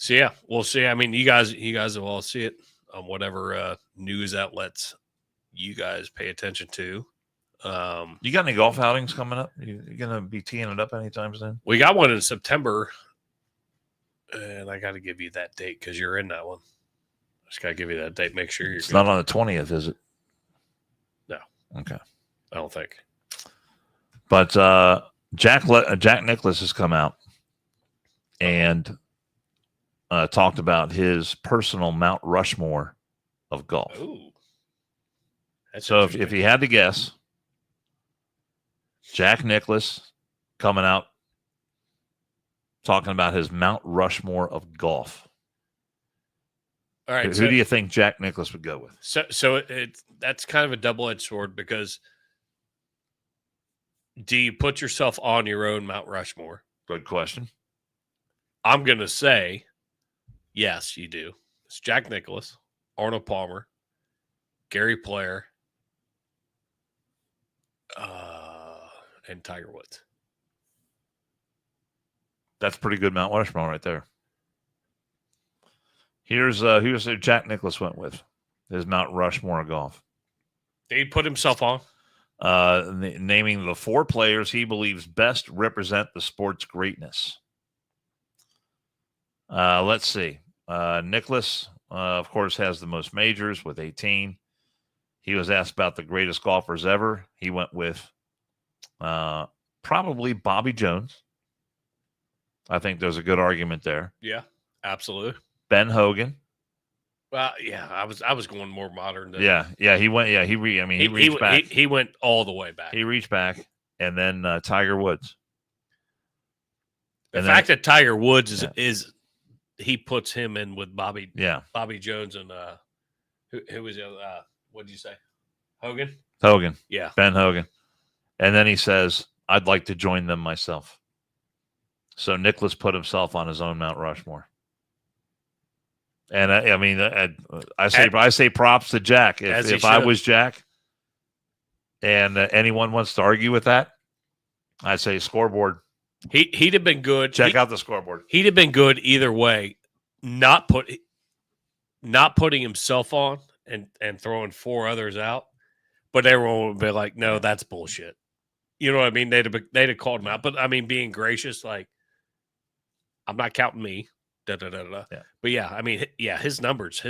So yeah, we'll see. I mean, you guys will all see it on whatever news outlets you guys pay attention to. You got any golf outings coming up? You gonna be teeing it up anytime soon? We got one in September, and I got to give you that date because you're in that one. Just got to give you that date. Make sure you're. It's not on the 20th, is it? No. Okay. I don't think. But Jack Nicklaus has come out and talked about his personal Mount Rushmore of golf. Ooh. So if you had to guess, Jack Nicklaus coming out talking about his Mount Rushmore of golf. All right. Who do you think Jack Nicklaus would go with? So that's kind of a double-edged sword because do you put yourself on your own Mount Rushmore? Good question. I'm going to say, yes, you do. It's Jack Nicklaus, Arnold Palmer, Gary Player, and Tiger Woods. That's pretty good Mount Rushmore right there. Here's who Jack Nicklaus went with his Mount Rushmore of golf. Did he put himself on? Naming the 4 players he believes best represent the sport's greatness. Let's see. Nicklaus, of course, has the most majors with 18. He was asked about the greatest golfers ever. He went with probably Bobby Jones. I think there's a good argument there. Yeah, absolutely. Ben Hogan. Well, yeah, I was going more modern. Yeah, he went. Yeah, he reached back. He went all the way back. He reached back, and then Tiger Woods. The fact that Tiger Woods is he puts him in with Bobby Jones and who was the what did you say? Hogan. Yeah, Ben Hogan. And then he says, "I'd like to join them myself." So Nicklaus put himself on his own Mount Rushmore. And I say props to Jack. If I was Jack, and anyone wants to argue with that, I'd say scoreboard. He'd have been good. Check out the scoreboard. He'd have been good either way. Not putting himself on and throwing 4 others out, but everyone would be like, "No, that's bullshit." You know what I mean? They'd have called him out. But I mean, being gracious, like, I'm not counting me. Da, da, da, da. Yeah. But yeah, I mean, yeah, his numbers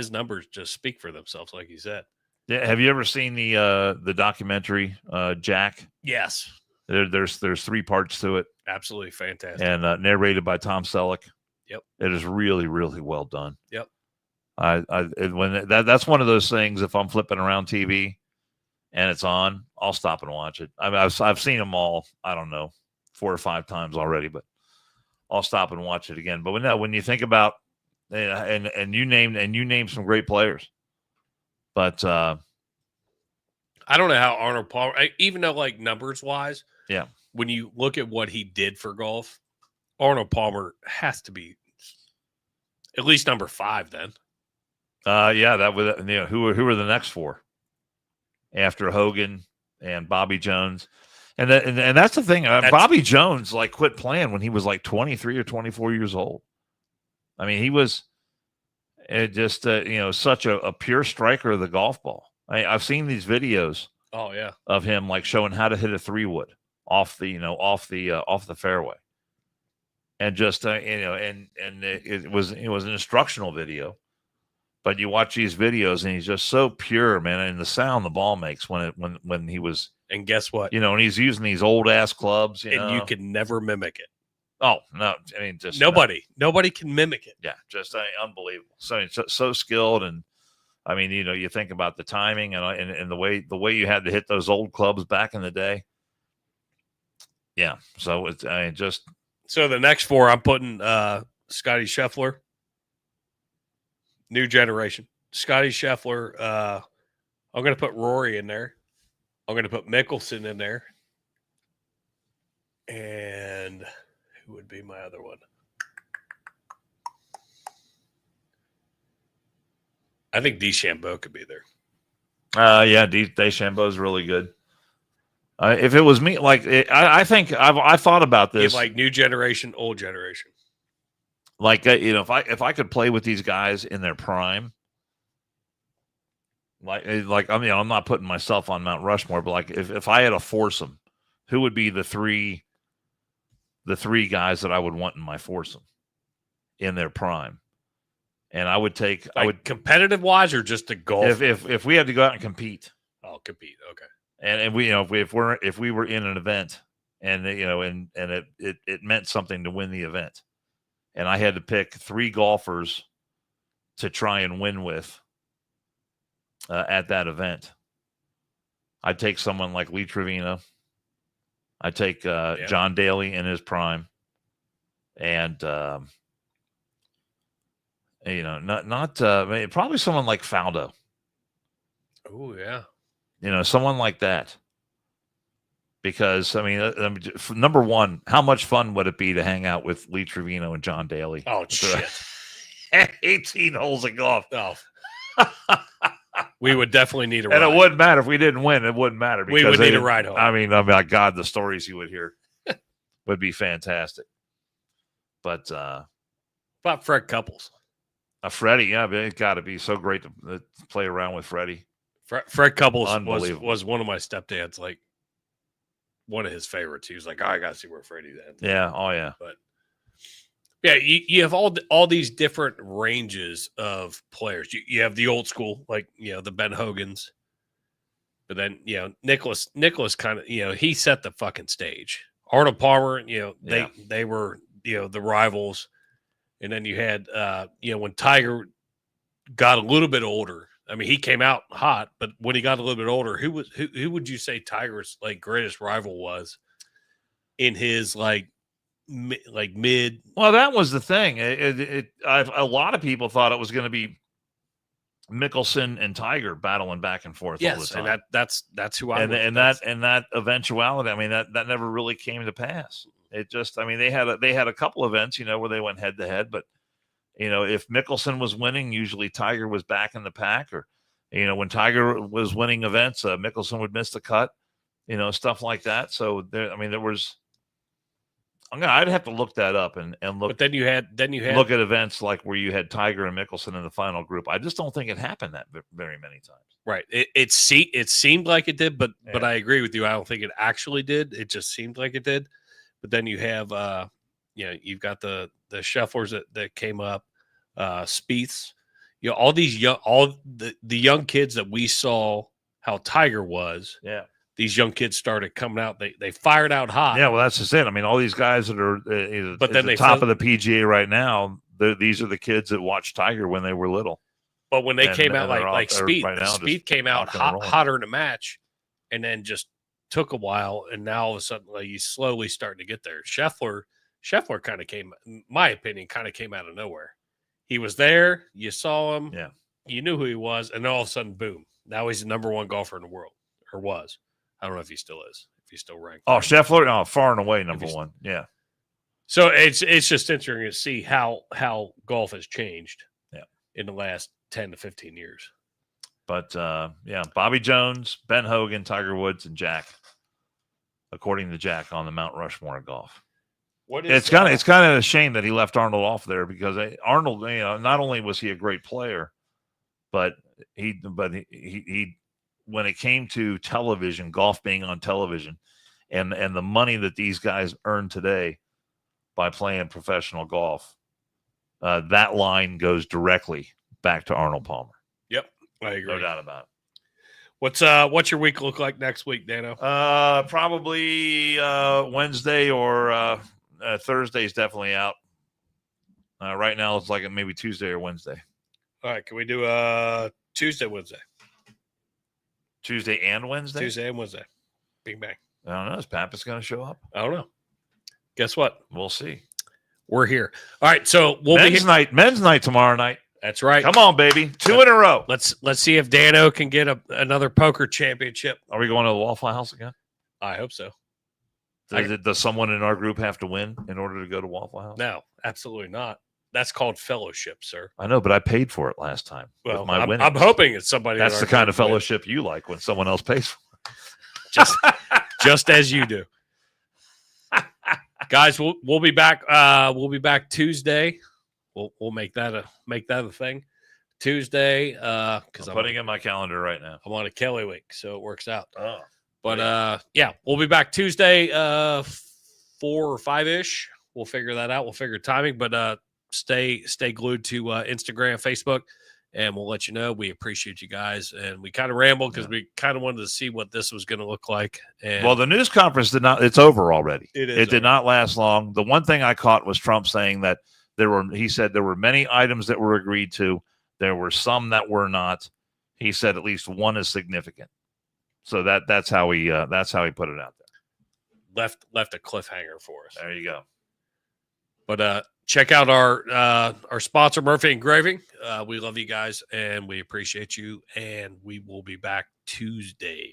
just speak for themselves, like you said. Yeah. Have you ever seen the documentary Jack? Yes. There's 3 parts to it. Absolutely fantastic. And narrated by Tom Selleck. Yep. It is really, really well done. Yep. That's one of those things. If I'm flipping around TV and it's on, I'll stop and watch it. I mean, I've seen them all. I don't know, 4 or 5 times already, but I'll stop and watch it again. But when you think about and you named some great players, but I don't know how Arnold Palmer, even though like numbers wise, yeah, when you look at what he did for golf, Arnold Palmer has to be at least number 5 then. Yeah, that was who were the next 4 after Hogan and Bobby Jones. And that's the thing. Bobby Jones quit playing when he was 23 or 24 years old. I mean, he was just such a pure striker of the golf ball. I've seen these videos. Oh yeah, of him showing how to hit a 3-wood off the fairway, and just it was an instructional video. But you watch these videos and he's just so pure, man, and the sound the ball makes when he was. And guess what? And he's using these old ass clubs, and you can never mimic it. Oh no! I mean, just nobody can mimic it. Yeah, just unbelievable. So skilled, and I mean, you think about the timing and the way you had to hit those old clubs back in the day. Yeah, so it's So the next 4, I'm putting Scotty Scheffler, new generation. Scotty Scheffler. I'm going to put Rory in there. I'm going to put Mickelson in there. And who would be my other one? I think DeChambeau could be there. Yeah, DeChambeau is really good. If it was me, I think I've thought about this. New generation, old generation. If I could play with these guys in their prime, I'm not putting myself on Mount Rushmore, but if I had a foursome, who would be the three guys that I would want in my foursome in their prime? And I would take competitive wise or just to golf. If we had to go out and compete. Oh, compete. Okay. And we if we were in an event and it meant something to win the event, and I had to pick 3 golfers to try and win with at that event, I'd take someone like Lee Trevino. I'd take John Daly in his prime, and probably someone like Faldo. Oh yeah. Someone like that. Because number one, how much fun would it be to hang out with Lee Trevino and John Daly? Oh shit! 18 holes of golf. Oh. We would definitely need a ride. And it wouldn't matter if we didn't win. It wouldn't matter. We would need a ride home. I mean, my God, the stories you would hear would be fantastic. But about Fred Couples. Freddie, yeah, it's got to be so great to play around with Freddie. Fred Couples was one of my stepdad's, like, one of his favorites. He was like, oh, I got to see where Freddie's at. Yeah, oh, yeah. But, yeah, you have all these different ranges of players. You have the old school, like, the Ben Hogans. But then, Nicholas kind of, he set the fucking stage. Arnold Palmer, they were, the rivals. And then you had, when Tiger got a little bit older, I mean, he came out hot, but when he got a little bit older, who would you say Tiger's, like, greatest rival was in his, mid? Well, that was the thing. A lot of people thought it was going to be Mickelson and Tiger battling back and forth all the time. And that's who I and that eventuality. I mean, that never really came to pass. It just, I mean, they had a couple events, where they went head to head, but if Mickelson was winning, usually Tiger was back in the pack, or when Tiger was winning events, Mickelson would miss the cut, stuff like that. So there was. I'd have to look that up and look. But then you had look at events like where you had Tiger and Mickelson in the final group. I just don't think it happened that very many times. Right. It seemed like it did, but I agree with you. I don't think it actually did. It just seemed like it did. But then you have you've got the Schefflers that came up, Spieths, all these the young kids that we saw how Tiger was. Yeah. These young kids started coming out. They fired out hot. Yeah, well, that's just it. I mean, all these guys that are at the top of the PGA right now, these are the kids that watched Tiger when they were little. But when they came out like Spieth came out hotter in a match, and then just took a while, and now all of a sudden, like, he's slowly starting to get there. Scheffler kind of came, in my opinion, out of nowhere. He was there. You saw him. Yeah. You knew who he was, and then all of a sudden, boom! Now he's the number one golfer in the world, or was. I don't know if he still is. If he's still ranked. Oh, Scheffler, far and away number one. Yeah. So it's just interesting to see how golf has changed. Yeah. In the last 10 to 15 years. But Bobby Jones, Ben Hogan, Tiger Woods, and Jack, according to Jack, on the Mount Rushmore of golf. It's kind of a shame that he left Arnold off there, because Arnold, not only was he a great player, but he when it came to television, golf being on television, and the money that these guys earn today by playing professional golf, that line goes directly back to Arnold Palmer. Yep, I agree. No doubt about it. What's your week look like next week, Dano? Probably Wednesday or Thursday's definitely out. Right now it's like maybe Tuesday or Wednesday. All right, can we do Tuesday, Wednesday? Tuesday and Wednesday? Tuesday and Wednesday. Bing bang. I don't know. Is Pappas going to show up? I don't know. Guess what? We'll see. We're here. All right, so we'll be here. Men's night tomorrow night. That's right. Come on, baby. 2 in a row. Let's see if Dano can get another poker championship. Are we going to the Waffle House again? I hope so. Does someone in our group have to win in order to go to Waffle House? No, absolutely not. That's called fellowship, sir. I know, but I paid for it last time. Well, with my I'm hoping it's somebody. That's the kind of fellowship you like, when someone else pays for it. Just as you do. Guys, we'll be back. We'll be back Tuesday. We'll make that a thing. Tuesday, because I'm putting in my calendar right now. I'm on a Kelly week, so it works out. Oh, but we'll be back Tuesday, 4 or 5-ish. We'll figure that out. We'll figure timing, but stay glued to Instagram, Facebook, and we'll let you know. We appreciate you guys, and we kind of rambled because we kind of wanted to see what this was going to look like. And well, the news conference it's over already. It did not last long. The one thing I caught was Trump saying that he said there were many items that were agreed to. There were some that were not. He said at least one is significant. So that's how he put it out there. Left a cliffhanger for us. There you go. But check out our sponsor, Murphy Engraving. We love you guys, and we appreciate you, and we will be back Tuesday.